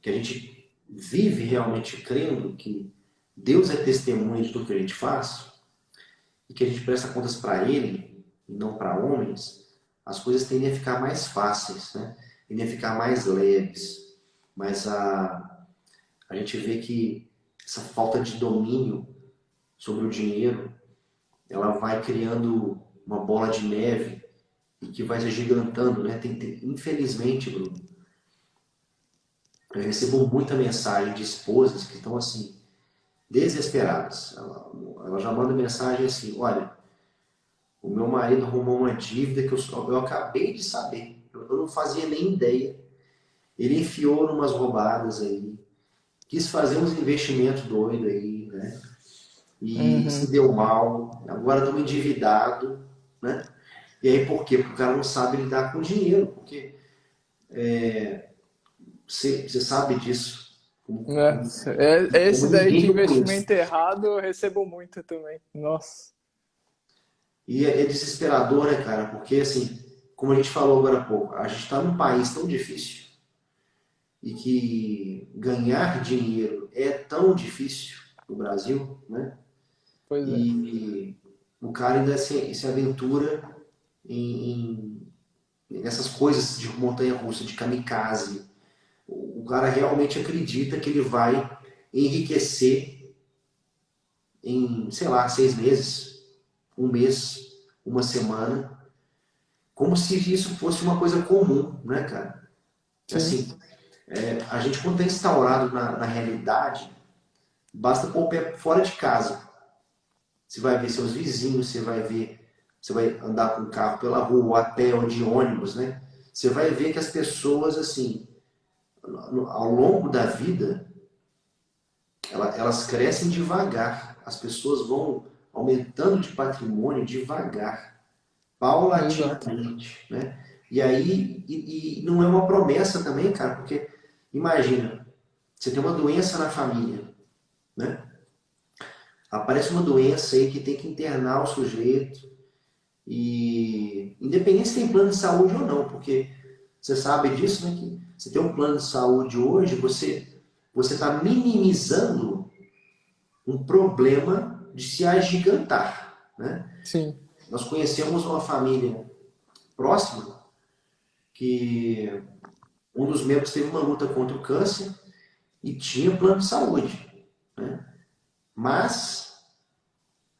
que a gente vive realmente crendo que Deus é testemunha de tudo que a gente faz e que a gente presta contas para Ele e não para homens, as coisas tendem a ficar mais fáceis, né? Tendem a ficar mais leves. Mas a gente vê que essa falta de domínio sobre o dinheiro, ela vai criando uma bola de neve e que vai se agigantando, né? Infelizmente, Bruno, eu recebo muita mensagem de esposas que estão assim, desesperadas. Ela já manda mensagem assim, olha, o meu marido arrumou uma dívida que eu acabei de saber, eu não fazia nem ideia. Ele enfiou numas roubadas aí, quis fazer uns investimentos doidos aí, né? E se Uhum. deu mal, agora estamos endividados, né? E aí por quê? Porque o cara não sabe lidar com dinheiro, porque você sabe disso, É, esse como daí ninguém de que eu conheço. investimento errado eu recebo muito também. Nossa. E é desesperador, né, cara? Porque, assim, como a gente falou agora há pouco, a gente está num país tão difícil e que ganhar dinheiro é tão difícil no Brasil, né? Pois é. E o cara ainda se aventura nessas coisas de montanha-russa, de kamikaze. O cara realmente acredita que ele vai enriquecer em, sei lá, 6 meses, um mês, uma semana, como se isso fosse uma coisa comum, né, cara? Sim. Assim, a gente quando está instaurado na realidade, basta pôr o pé fora de casa. Você vai ver seus vizinhos, você vai andar com o carro pela rua, ou a pé ou de ônibus, né? Você vai ver que as pessoas, assim, ao longo da vida, elas crescem devagar. As pessoas vão aumentando de patrimônio devagar, Exato. paulatinamente, né? E aí, não é uma promessa também, cara, porque imagina, você tem uma doença na família, né? Aparece uma doença aí que tem que internar o sujeito e independente se tem plano de saúde ou não, porque você sabe disso, né? Que você tem um plano de saúde hoje, você está minimizando um problema de se agigantar, né? Sim. Nós conhecemos uma família próxima que um dos membros teve uma luta contra o câncer e tinha plano de saúde, né? Mas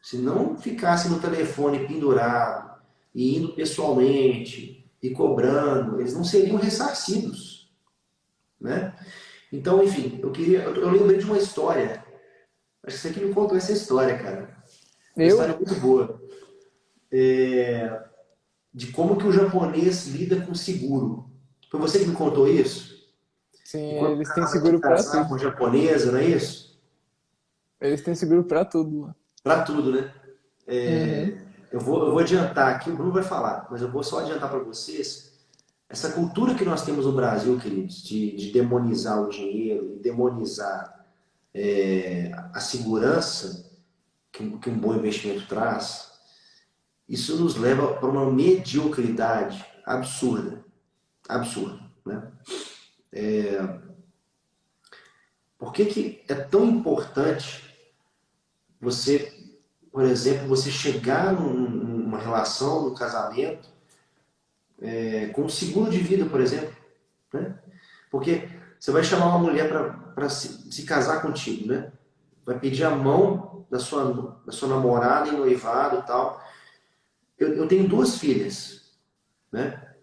se não ficasse no telefone pendurado e indo pessoalmente e cobrando, eles não seriam ressarcidos, né? Então, enfim, eu lembrei de uma história. Acho que você que me contou essa história, cara. Uma Eu? história muito boa. De como que o japonês lida com seguro. Foi você que me contou isso? Sim, E quando o eles têm cara vai te seguro pra casar com tudo. japonesa, não é isso? Eles têm seguro pra tudo lá. Pra tudo, né? Uhum. Eu vou adiantar aqui, o Bruno vai falar, mas eu vou só adiantar para vocês essa cultura que nós temos no Brasil, queridos, de demonizar o dinheiro, de demonizar a segurança que um bom investimento traz, isso nos leva para uma mediocridade absurda, absurda, né? Por que que é tão importante você, por exemplo, você chegar numa relação, num casamento, com um seguro de vida, por exemplo, né? Porque você vai chamar uma mulher para se casar contigo, né? Vai pedir a mão da sua namorada em noivado e tal. Eu tenho 2 filhas, né?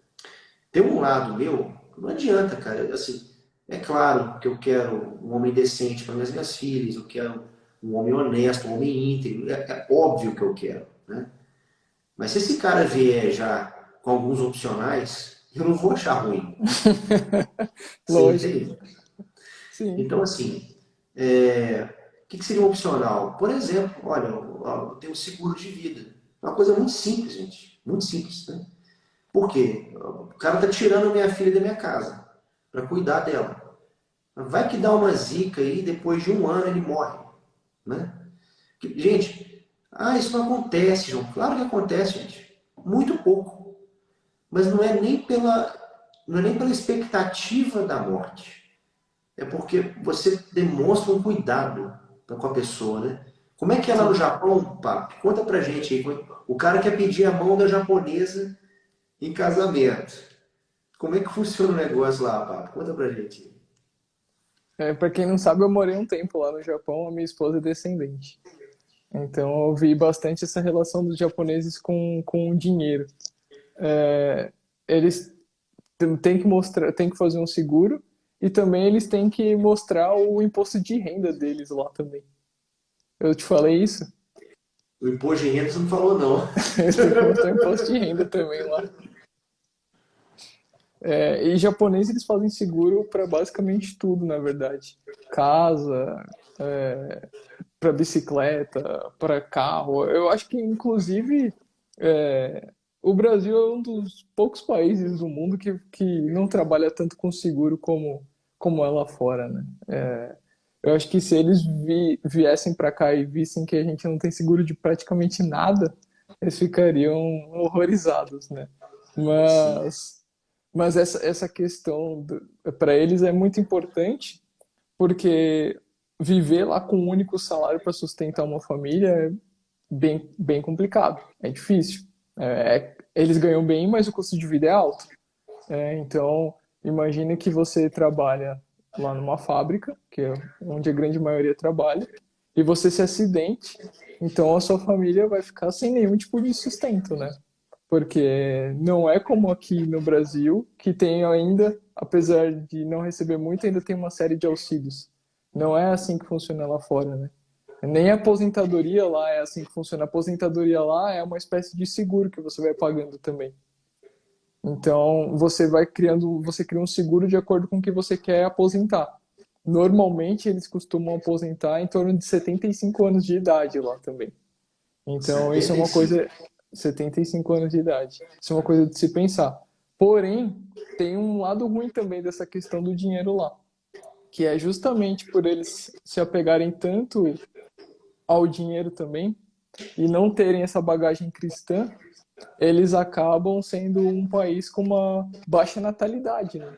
Tem um lado meu, não adianta, cara. Assim, é claro que eu quero um homem decente para minhas filhas, eu quero um homem honesto, um homem íntegro. É óbvio que eu quero, né? Mas se esse cara vier já com alguns opcionais, eu não vou achar ruim. Você Lógico. entende? Sim. Então, assim, o que seria um opcional? Por exemplo, olha, eu tenho um seguro de vida. É uma coisa muito simples, gente. Muito simples, né? Por quê? O cara está tirando a minha filha da minha casa para cuidar dela. Vai que dá uma zica aí, depois de um ano ele morre, né? Gente, isso não acontece, João. Claro que acontece, gente. Muito pouco. Mas não é nem pela expectativa da morte. É porque você demonstra um cuidado com a pessoa, né? Como é que é lá no Sim. Japão, Papo? Conta pra gente aí. O cara quer pedir a mão da japonesa em casamento. Como é que funciona o negócio lá, Papo? Conta pra gente. Para quem não sabe, eu morei um tempo lá no Japão, a minha esposa é descendente. Então eu vi bastante essa relação dos japoneses com o dinheiro. Eles têm que mostrar, têm que fazer um seguro e também eles têm que mostrar o imposto de renda deles lá também. Eu te falei isso? O imposto de renda você não falou, não. Eles têm que mostrar o imposto de renda também lá. E japonês eles fazem seguro para basicamente tudo, na verdade. Casa, para bicicleta, para carro. Eu acho que, inclusive, o Brasil é um dos poucos países do mundo que não trabalha tanto com seguro como é lá fora, né? Eu acho que se eles viessem para cá e vissem que a gente não tem seguro de praticamente nada, eles ficariam horrorizados, né? Sim, Mas essa questão para eles é muito importante, porque viver lá com um único salário para sustentar uma família é bem complicado, é difícil. Eles ganham bem, mas o custo de vida é alto. Então, imagine que você trabalha lá numa fábrica, que é onde a grande maioria trabalha, e você se acidente, então a sua família vai ficar sem nenhum tipo de sustento, né? Porque não é como aqui no Brasil, que tem ainda, apesar de não receber muito, ainda tem uma série de auxílios. Não é assim que funciona lá fora, né? Nem a aposentadoria lá é assim que funciona. A aposentadoria lá é uma espécie de seguro que você vai pagando também. Então, você cria um seguro de acordo com o que você quer aposentar. Normalmente, eles costumam aposentar em torno de 75 anos de idade lá também. Então, isso é uma 75. coisa, 75 anos de idade. Isso é uma coisa de se pensar. Porém, tem um lado ruim também dessa questão do dinheiro lá, que é justamente por eles se apegarem tanto ao dinheiro também e não terem essa bagagem cristã, eles acabam sendo um país com uma baixa natalidade, né?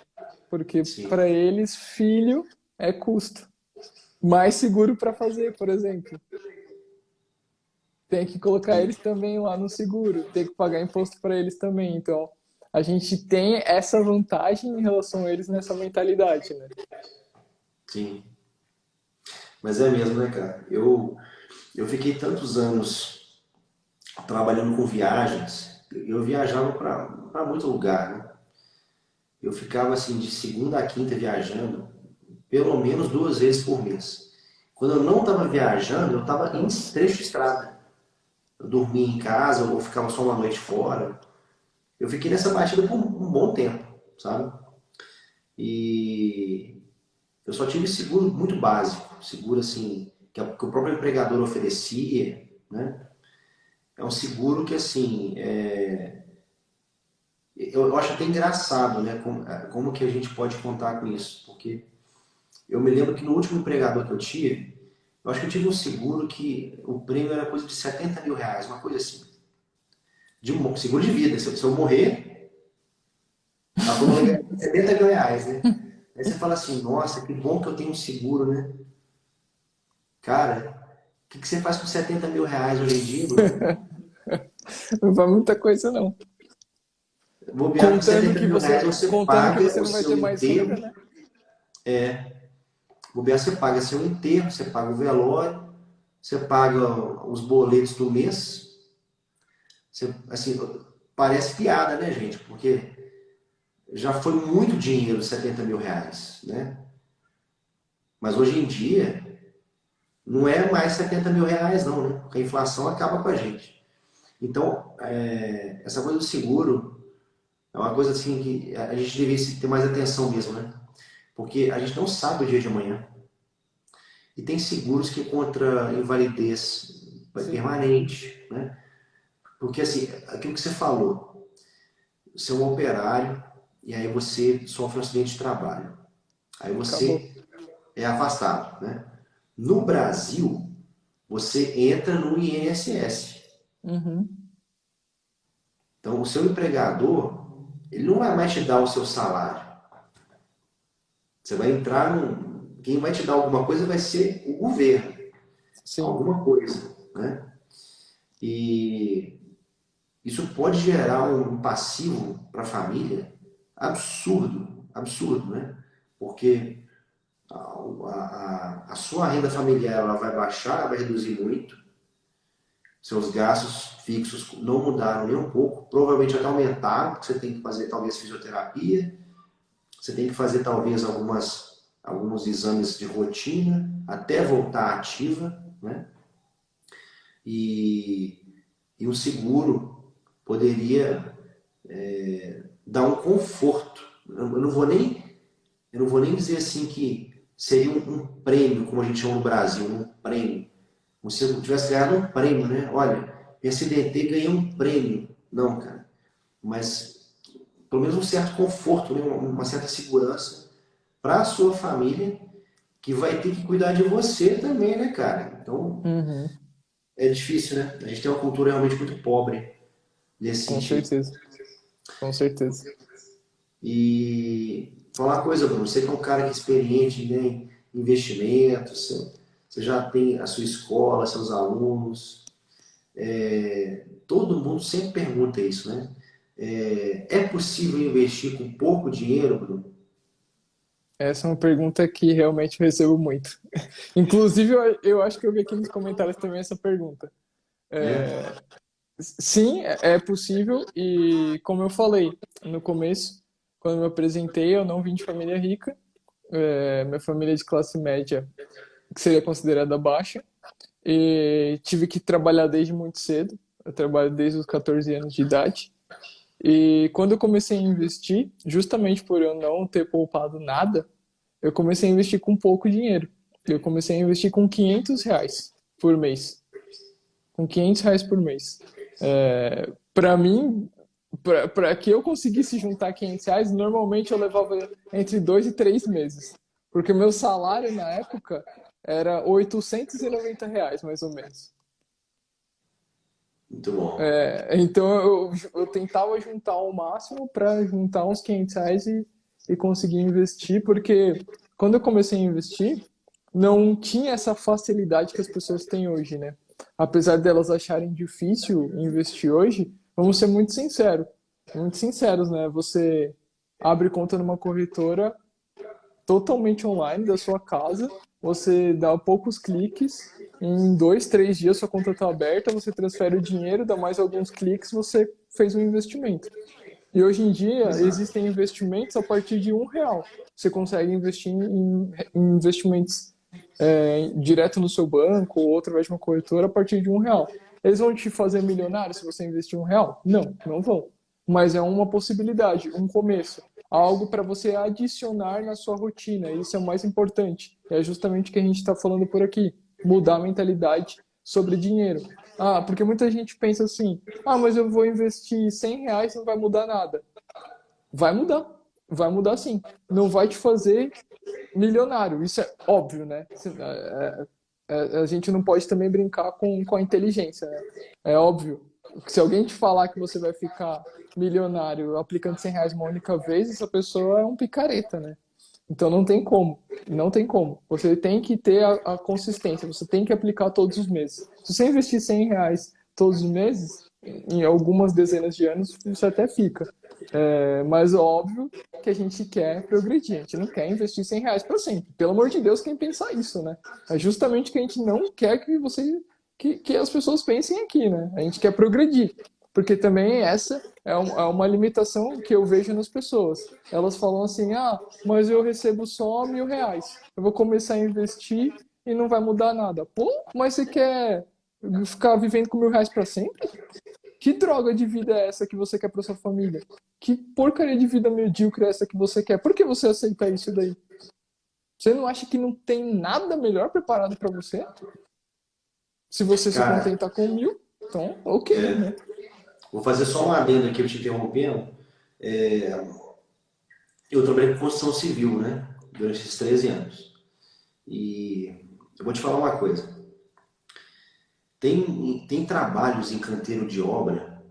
Porque Sim. para eles filho é custo. Mais seguro para fazer, por exemplo. Tem que colocar Sim. eles também lá no seguro, tem que pagar imposto para eles também. Então, a gente tem essa vantagem em relação a eles nessa mentalidade, né? Sim. Mas é mesmo, né, cara? Eu fiquei tantos anos trabalhando com viagens. Eu viajava para muito lugar, né? Eu ficava assim de segunda a quinta viajando, pelo menos 2 vezes por mês. Quando eu não estava viajando, eu estava em Nossa. trecho de estrada. Eu dormia em casa ou ficava só uma noite fora. Eu fiquei nessa batida por um bom tempo, sabe? E eu só tive seguro muito básico, seguro assim, que o próprio empregador oferecia, né? É um seguro que assim, eu acho até engraçado, né? Como que a gente pode contar com isso? Porque eu me lembro que no último empregador que eu tive, eu acho que eu tive um seguro que o prêmio era coisa de 70 mil reais, uma coisa assim. Seguro de vida. Se eu morrer, a turma vai ganhar 70 mil reais, né? Aí você fala assim, nossa, que bom que eu tenho um seguro, né? Cara, o que você faz com 70 mil reais hoje em dia, Bruno? Não vai muita coisa, não. Bobear com 70 mil reais, você Contando que paga você o não vai seu ter mais vida, enterro. né? Bobear, você paga seu enterro, você paga o velório, você paga os boletos do mês. Você, assim, parece piada, né, gente? Porque já foi muito dinheiro, 70 mil reais, né? Mas hoje em dia, não é mais 70 mil reais, não, né? Porque a inflação acaba com a gente. Então, essa coisa do seguro é uma coisa assim que a gente deveria ter mais atenção mesmo, né? Porque a gente não sabe o dia de amanhã. E tem seguros que é contra invalidez Sim, permanente, né? Porque assim, aquilo que você falou, você é um operário e aí você sofre um acidente de trabalho. Aí acabou. você é afastado, né? No Brasil, você entra no INSS. Uhum. Então, o seu empregador, ele não vai mais te dar o seu salário. Você vai entrar num... Quem vai te dar alguma coisa vai ser o governo. Sim, Alguma coisa, né? E isso pode gerar um passivo para a família absurdo, absurdo, né? Porque a sua renda familiar ela vai baixar, vai reduzir muito, seus gastos fixos não mudaram nem um pouco, provavelmente até aumentaram, porque você tem que fazer talvez fisioterapia, você tem que fazer talvez alguns exames de rotina até voltar ativa, né? E, e o seguro poderia dar um conforto. Eu não vou nem dizer assim que seria um prêmio, como a gente chama no Brasil, um prêmio. Como se eu tivesse ganhado um prêmio, né? Olha, me acidentei, ganhei um prêmio. Não, cara. Mas pelo menos um certo conforto, né? Uma certa segurança para a sua família, que vai ter que cuidar de você também, né, cara? Então uhum. é difícil, né? A gente tem uma cultura realmente muito pobre nesse Com sentido. certeza, com certeza. E falar uma coisa, Bruno, você que é um cara que é experiente, né, em investimentos, você já tem a sua escola, seus alunos, todo mundo sempre pergunta isso, né? É possível investir com pouco dinheiro, Bruno? Essa é uma pergunta que realmente eu recebo muito. Inclusive, eu acho que eu vi aqui nos comentários também essa pergunta. É? Sim, é possível e como eu falei no começo, quando eu me apresentei, eu não vim de família rica, minha família é de classe média, que seria considerada baixa, e tive que trabalhar desde muito cedo, eu trabalho desde os 14 anos de idade, e quando eu comecei a investir, justamente por eu não ter poupado nada, eu comecei a investir com pouco dinheiro, eu comecei a investir com R$ 500 por mês, com R$ 500 por mês. Para mim, para que eu conseguisse juntar R$ 500, normalmente eu levava entre 2 e 3 meses. Porque meu salário na época era R$ 890, mais ou menos. Muito bom. Então eu tentava juntar ao máximo para juntar uns R$ 500 e conseguir investir, porque quando eu comecei a investir, não tinha essa facilidade que as pessoas têm hoje, né? Apesar delas acharem difícil investir hoje, vamos ser muito sinceros, né? Você abre conta numa corretora totalmente online da sua casa. Você dá poucos cliques, em 2, 3 dias sua conta está aberta, você transfere o dinheiro, dá mais alguns cliques, você fez um investimento. E hoje em dia Exato. existem investimentos a partir de R$ 1. Você consegue investir em investimentos direto no seu banco ou através de uma corretora a partir de R$ 1. Eles vão te fazer milionário se você investir R$ 1? Não, não vão. Mas é uma possibilidade, um começo. Algo para você adicionar na sua rotina. Isso é o mais importante. É justamente o que a gente está falando por aqui. Mudar a mentalidade sobre dinheiro. Ah, porque muita gente pensa assim: ah, mas eu vou investir R$ 100, não vai mudar nada. Vai mudar. Vai mudar sim. Não vai te fazer milionário. Isso é óbvio, né? A gente não pode também brincar com a inteligência, né? É óbvio. Se alguém te falar que você vai ficar milionário aplicando R$ 100 uma única vez, essa pessoa é um picareta, né? Então não tem como, não tem como. Você tem que ter a consistência, você tem que aplicar todos os meses. Se você investir R$ 100 todos os meses, em algumas dezenas de anos, você até fica. Mas óbvio que a gente quer progredir, a gente não quer investir R$ 100 para sempre. Pelo amor de Deus, quem pensar isso, né? É justamente que a gente não quer que as pessoas pensem aqui, né? A gente quer progredir. Porque também essa é uma limitação que eu vejo nas pessoas. Elas falam assim: ah, mas eu recebo só R$ 1.000. Eu vou começar a investir e não vai mudar nada. Pô, mas você quer ficar vivendo com R$ 1.000 para sempre? Que droga de vida é essa que você quer para sua família? Que porcaria de vida medíocre é essa que você quer? Por que você aceita isso daí? Você não acha que não tem nada melhor preparado para você? Se você se Cara, contentar com 1.000, então, ok, né? vou fazer só um adendo aqui, eu te interrompendo. É, eu trabalhei com construção civil, né? Durante esses 13 anos. E eu vou te falar uma coisa. Tem trabalhos em canteiro de obra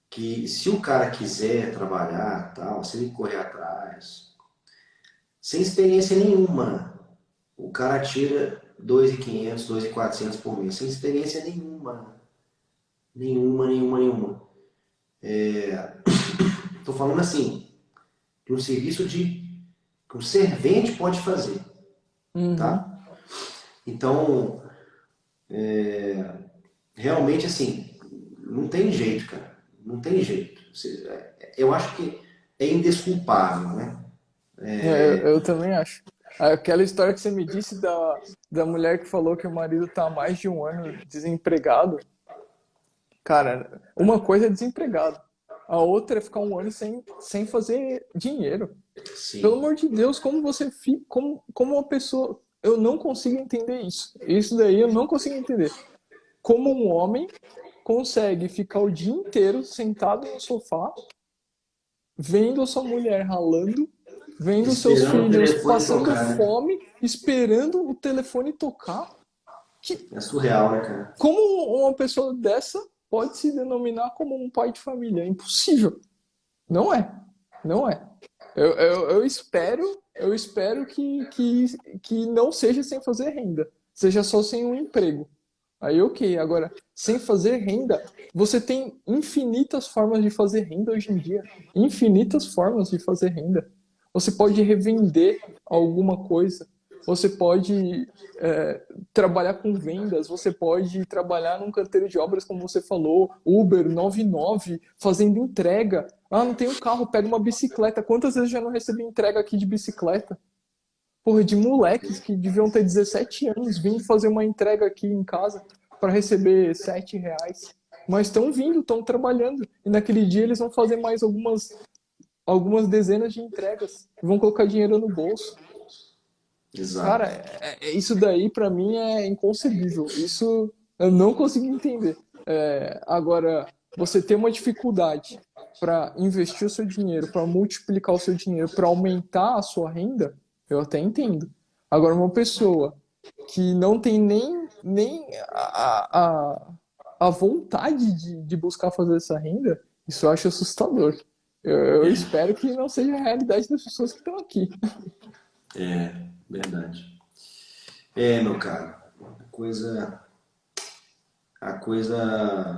que, se o cara quiser trabalhar, tal, se ele correr atrás, sem experiência nenhuma, o cara tira 2.500, 2.400 por mês, sem experiência nenhuma. Nenhuma, nenhuma, nenhuma. Estou falando assim, de um serviço que um servente pode fazer, Uhum. tá? Então, realmente assim, não tem jeito, cara. Não tem jeito. Eu acho que é indesculpável, né? Eu também acho. Aquela história que você me disse da mulher que falou que o marido tá há mais de 1 ano desempregado. Cara, uma coisa é desempregado. A outra é ficar 1 ano sem fazer dinheiro. Pelo Sim, amor de Deus, como você fica. Como uma pessoa. Eu não consigo entender isso. Isso daí eu não consigo entender. Como um homem consegue ficar o dia inteiro sentado no sofá, vendo a sua mulher ralando, vendo seus esperando o filhos telefone passando tocar, né? fome, esperando o telefone tocar. Que, É surreal, né, cara? como uma pessoa dessa pode se denominar como um pai de família? É impossível. Não é. Não é. Eu espero que não seja sem fazer renda. Seja só sem um emprego. Aí, ok. Agora, sem fazer renda, você tem infinitas formas de fazer renda hoje em dia. Infinitas formas de fazer renda. Você pode revender alguma coisa. Você pode trabalhar com vendas. Você pode trabalhar num canteiro de obras, como você falou, Uber, 99, fazendo entrega. Ah, não tem um carro, pega uma bicicleta. Quantas vezes eu já não recebi entrega aqui de bicicleta? Porra, de moleques que deviam ter 17 anos vindo fazer uma entrega aqui em casa para receber R$ 7. Mas estão vindo, estão trabalhando. E naquele dia eles vão fazer mais algumas dezenas de entregas. Vão colocar dinheiro no bolso. Cara, Exato. isso daí para mim é inconcebível. Isso eu não consigo entender. Agora, você ter uma dificuldade para investir o seu dinheiro, para multiplicar o seu dinheiro, para aumentar a sua renda, eu até entendo. Agora, uma pessoa que não tem nem a vontade de buscar fazer essa renda, isso eu acho assustador. Eu espero que não seja a realidade das pessoas que estão aqui. Verdade. Meu caro, a coisa,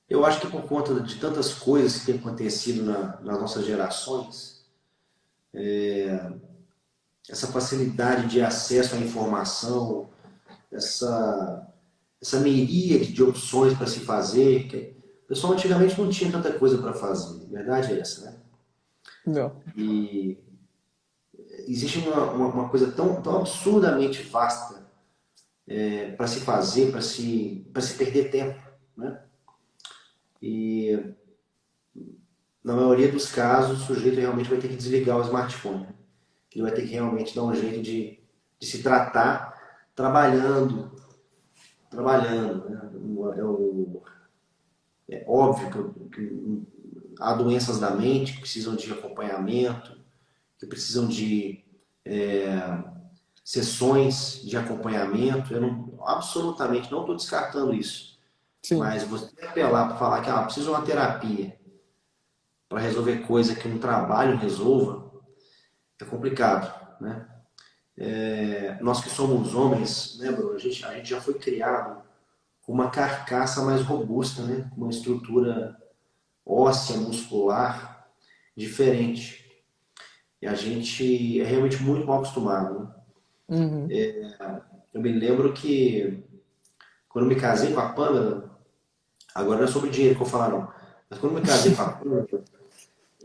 eu acho que por conta de tantas coisas que têm acontecido nas nossas gerações, essa facilidade de acesso à informação, essa, essa miríade de opções para se fazer, que o pessoal antigamente não tinha tanta coisa para fazer, a verdade é essa, né? Não. E existe uma coisa tão absurdamente vasta para se fazer, para se perder tempo, né? E na maioria dos casos, o sujeito realmente vai ter que desligar o smartphone. Ele vai ter que realmente dar um jeito de se tratar trabalhando, trabalhando. Né? É óbvio que há doenças da mente que precisam de acompanhamento, que precisam de sessões de acompanhamento. Eu absolutamente não estou descartando isso. Sim. Mas você apelar para falar que preciso de uma terapia para resolver coisa que um trabalho resolva, é complicado, né? Nós que somos homens, né, Bruno? A gente já foi criado com uma carcaça mais robusta, né? Com uma estrutura óssea, muscular diferente. E a gente é realmente muito mal acostumado, né? Uhum. Eu me lembro que quando eu me casei com a Pamela, agora não é sobre dinheiro que eu vou falar não, mas quando eu me casei com a Pamela,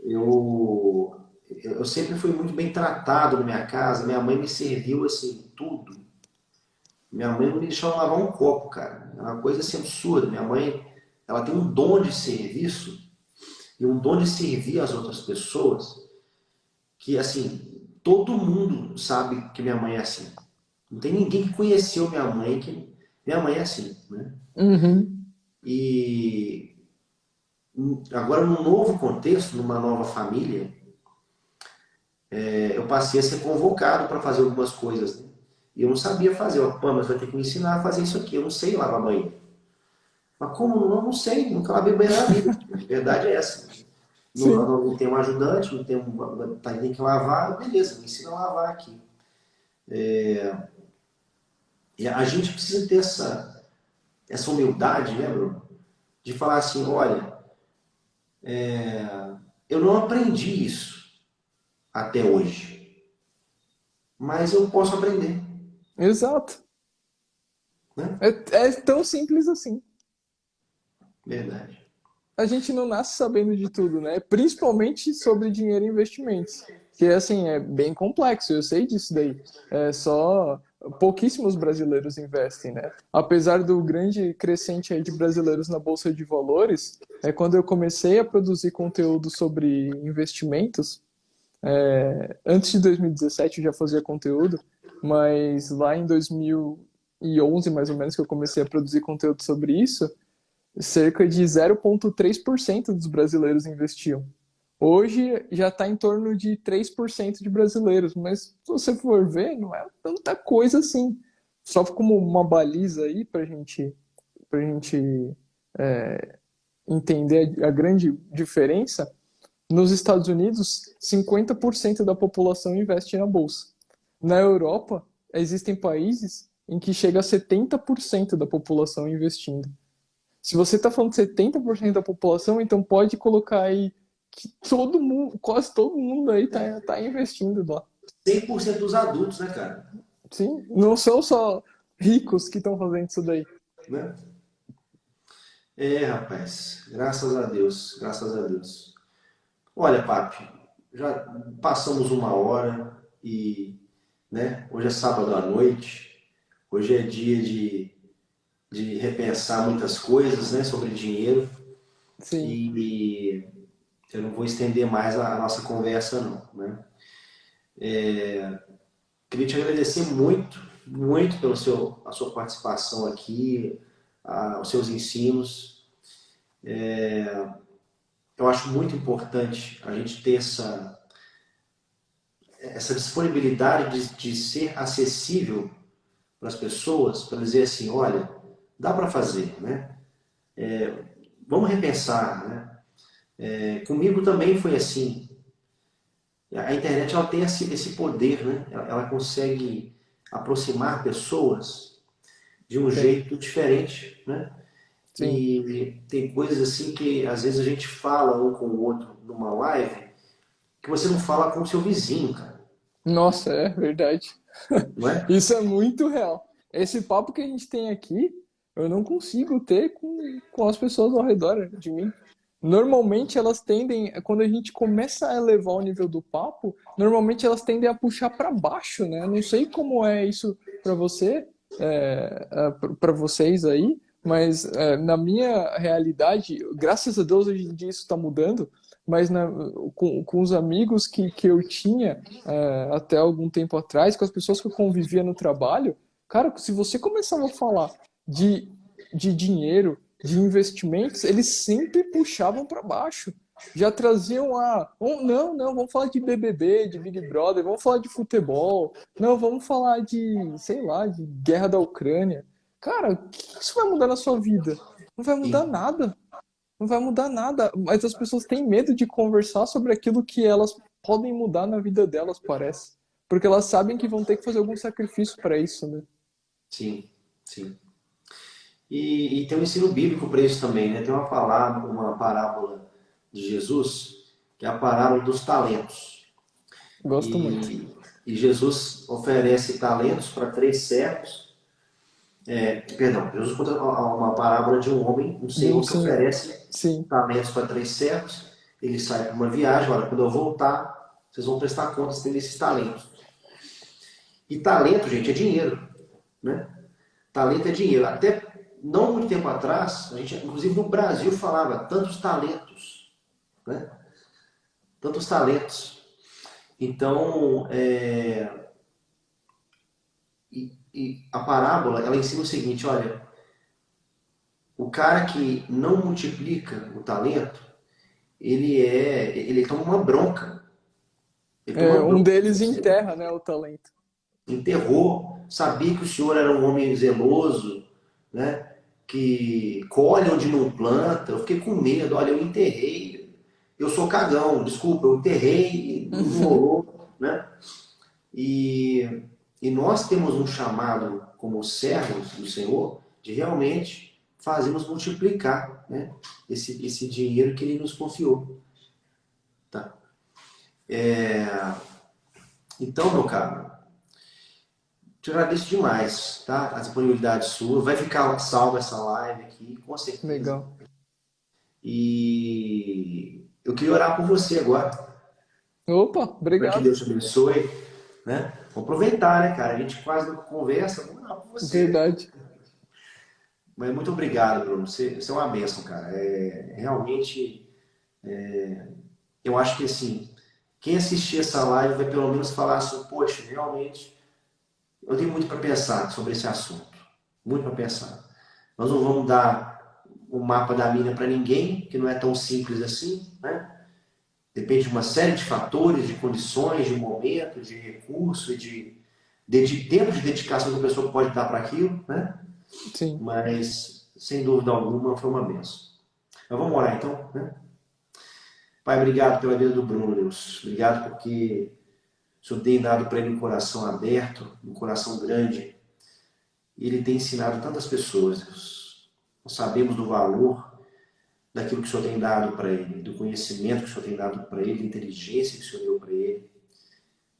eu, eu sempre fui muito bem tratado na minha casa. Minha mãe me serviu assim, tudo. Minha mãe não me deixava lavar um copo, cara. É uma coisa assim absurda. Minha mãe, ela tem um dom de serviço e um dom de servir as outras pessoas que, assim, todo mundo sabe que minha mãe é assim. Não tem ninguém que conheceu minha mãe que minha mãe é assim, né? Uhum. E agora, num novo contexto, numa nova família, eu passei a ser convocado para fazer algumas coisas, né? E eu não sabia fazer. Pô, mas vai ter que me ensinar a fazer isso aqui. Eu não sei lavar banheiro. Mas como? Não, não sei. Nunca lavei banheiro na vida. A verdade é essa. Não, Sim, não tem um ajudante, não tem tem que lavar. Beleza, me ensina a lavar aqui. E a gente precisa ter essa humildade, né, Bruno? De falar assim, olha, eu não aprendi isso até hoje, mas eu posso aprender, exato. né? É tão simples assim. Verdade. A gente não nasce sabendo de tudo, né? Principalmente sobre dinheiro e investimentos. Que, assim, é bem complexo, eu sei disso daí. É só pouquíssimos brasileiros investem, né? Apesar do grande crescente aí de brasileiros na Bolsa de Valores, quando eu comecei a produzir conteúdo sobre investimentos, antes de 2017 eu já fazia conteúdo, mas lá em 2011, mais ou menos, que eu comecei a produzir conteúdo sobre isso, cerca de 0,3% dos brasileiros investiam. Hoje já está em torno de 3% de brasileiros, mas se você for ver, não é tanta coisa assim. Só como uma baliza aí para gente entender a grande diferença, nos Estados Unidos, 50% da população investe na bolsa. Na Europa, existem países em que chega a 70% da população investindo. Se você está falando de 70% da população, então pode colocar aí que todo mundo, quase todo mundo aí tá investindo lá. 100% dos adultos, né, cara? Sim, não são só ricos que estão fazendo isso daí. Né? Rapaz, graças a Deus. Olha, Papi, já passamos uma hora e, né, hoje é sábado à noite, hoje é dia de repensar muitas coisas, né, sobre dinheiro Sim, e eu não vou estender mais a nossa conversa, não, né? Queria te agradecer muito, muito pelo a sua participação aqui, os seus ensinos. Eu acho muito importante a gente ter essa disponibilidade de ser acessível para as pessoas, para dizer assim, olha, dá para fazer, né? Vamos repensar, né? Comigo também foi assim. A internet ela tem esse poder, né? Ela consegue aproximar pessoas de um tem, jeito diferente, né? sim. E tem coisas assim que às vezes a gente fala um com o outro numa live que você não fala com o seu vizinho, cara, Nossa, é verdade. não é? Isso é muito real. Esse papo que a gente tem aqui, eu não consigo ter com as pessoas ao redor de mim. Normalmente elas tendem, quando a gente começa a elevar o nível do papo, normalmente elas tendem a puxar para baixo, né? Não sei como é isso para você, para vocês aí, mas na minha realidade, graças a Deus hoje em dia isso está mudando, mas com os amigos que eu tinha até algum tempo atrás, com as pessoas que eu convivia no trabalho, cara, se você começava a falar de, de dinheiro, de investimentos, eles sempre puxavam para baixo. Já traziam não, vamos falar de BBB, de Big Brother, vamos falar de futebol, não, vamos falar de, sei lá, de guerra da Ucrânia. Cara, o que isso vai mudar na sua vida? Não vai mudar Sim, nada. Não vai mudar nada. Mas as pessoas têm medo de conversar sobre aquilo que elas podem mudar na vida delas, parece. Porque elas sabem que vão ter que fazer algum sacrifício para isso, né? sim, sim. E tem um ensino bíblico para isso também, né? Tem uma parábola de Jesus, que é a parábola dos talentos. Gosto muito. E, e Jesus oferece talentos para três servos. Perdão, Jesus conta uma parábola de um homem, um De um senhor que senhor. oferece Sim. talentos para três servos. Ele sai para uma viagem, olha, quando eu voltar, vocês vão prestar contas desses talentos. E talento, gente, é dinheiro, né? Talento é dinheiro. Até não muito tempo atrás, a gente, inclusive no Brasil, falava tantos talentos, né? Tantos talentos. Então, e a parábola, ela ensina o seguinte, olha, o cara que não multiplica o talento, ele toma uma bronca. Ele toma uma Um bronca. deles enterra, né, o talento. Enterrou, sabia que o senhor era um homem zeloso, né? Que colhe onde não planta. Eu fiquei com medo, olha, eu enterrei. Eu sou cagão, desculpa, eu enterrei, não rolou, né? E, e nós temos um chamado como servos do Senhor de realmente fazermos multiplicar, né? Esse dinheiro que Ele nos confiou, tá? Então, meu caro, te agradeço demais, tá? A disponibilidade sua. Vai ficar salva essa live aqui, com certeza. Legal. E eu queria orar por você agora, Opa, para que obrigado. Deus te abençoe, né? Vou aproveitar, né, cara? A gente quase não conversa, vou orar por você. Verdade. Mas muito obrigado, Bruno. Você é uma bênção, cara. Realmente, eu acho que assim, quem assistir essa live vai pelo menos falar assim, poxa, realmente, eu tenho muito para pensar sobre esse assunto. Muito para pensar. Nós não vamos dar o mapa da mina para ninguém, que não é tão simples assim, né? Depende de uma série de fatores, de condições, de momento, de recurso e de tempo de dedicação que a pessoa pode dar para aquilo, né? Sim. Mas, sem dúvida alguma, foi uma benção. Mas vamos orar então, né? Pai, obrigado pela vida do Bruno, Deus. Obrigado porque o Senhor tem dado para ele um coração aberto, um coração grande. E ele tem ensinado tantas pessoas, Deus. Nós sabemos do valor daquilo que o Senhor tem dado para ele, do conhecimento que o Senhor tem dado para ele, da inteligência que o Senhor deu para ele.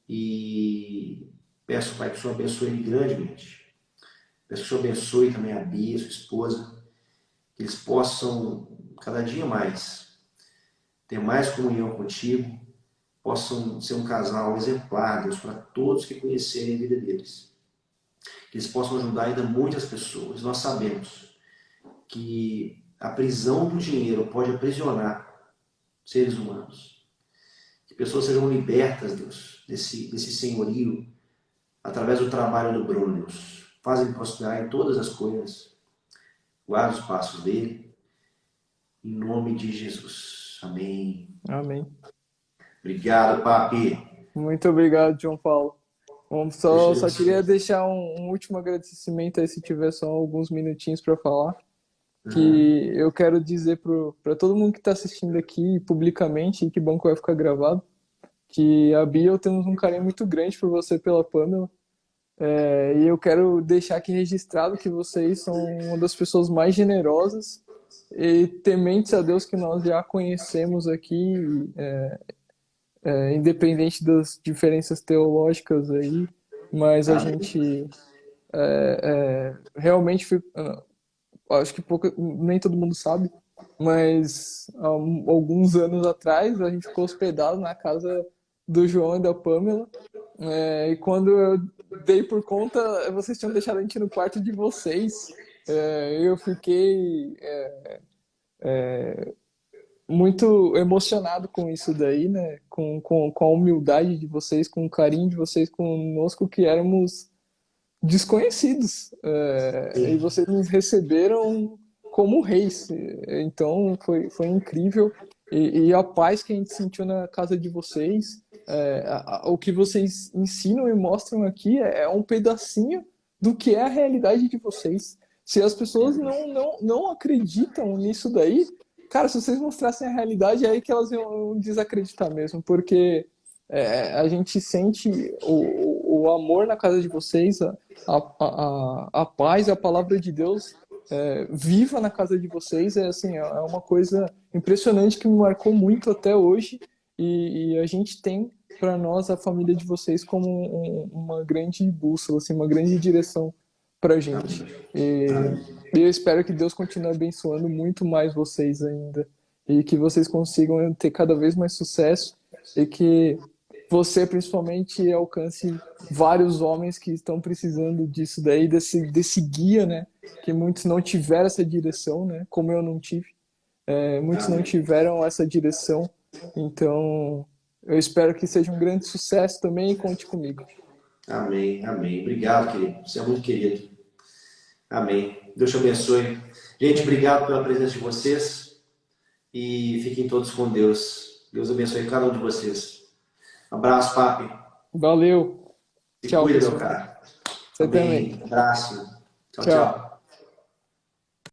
E peço, Pai, que o Senhor abençoe ele grandemente. Peço que o Senhor abençoe também a Bia, sua esposa, que eles possam, cada dia mais, ter mais comunhão contigo, possam ser um casal exemplar, Deus, para todos que conhecerem a vida deles. Que eles possam ajudar ainda muitas pessoas. Nós sabemos que a prisão do dinheiro pode aprisionar seres humanos. Que pessoas sejam libertas, Deus, desse senhorio, através do trabalho do Bruno, Deus. Fazem prosperar em todas as coisas. Guarda os passos dele. Em nome de Jesus. Amém. Amém. Obrigado, papi. Muito obrigado, João Paulo. Bom, Deus te só queria abençoe. deixar um último agradecimento aí, se tiver só alguns minutinhos para falar, Uhum. que eu quero dizer para todo mundo que está assistindo aqui publicamente, e que bom que vai ficar gravado, que a Bia e eu temos um carinho muito grande por você, pela Pamela. E eu quero deixar aqui registrado que vocês são uma das pessoas mais generosas e tementes a Deus que nós já conhecemos aqui, independente das diferenças teológicas aí, mas a Amém. gente realmente acho que nem todo mundo sabe, mas há alguns anos atrás a gente ficou hospedado na casa do João e da Pamela, e quando eu dei por conta, vocês tinham deixado a gente no quarto de vocês. Eu fiquei muito emocionado com isso daí, né? Com a humildade de vocês, com o carinho de vocês conosco, que éramos desconhecidos. E Sim. vocês nos receberam como reis. Então foi incrível. E a paz que a gente sentiu na casa de vocês, o que vocês ensinam e mostram aqui é um pedacinho do que é a realidade de vocês. Se as pessoas não acreditam nisso daí, cara, se vocês mostrassem a realidade, é aí que elas iam desacreditar mesmo, porque a gente sente o amor na casa de vocês, a paz, a palavra de Deus viva na casa de vocês. Assim, é uma coisa impressionante que me marcou muito até hoje, e a gente tem para nós a família de vocês como uma grande bússola, assim, uma grande direção para gente. E eu espero que Deus continue abençoando muito mais vocês ainda, e que vocês consigam ter cada vez mais sucesso, e que você principalmente alcance vários homens que estão precisando disso daí, desse guia, né? Que muitos não tiveram essa direção, né? Como eu não tive. Muitos não Amém. tiveram essa direção. Então, Eu espero que seja um grande sucesso também e conte comigo. Amém, amém. Obrigado, querido. Você é muito querido. Amém. Deus te abençoe. Gente, Amém. obrigado pela presença de vocês e fiquem todos com Deus. Deus abençoe cada um de vocês. Abraço, papi. Valeu. Se Tchau, cuida, meu pessoal. cara. Você Amém. também. Abraço. Tchau, Tchau. tchau.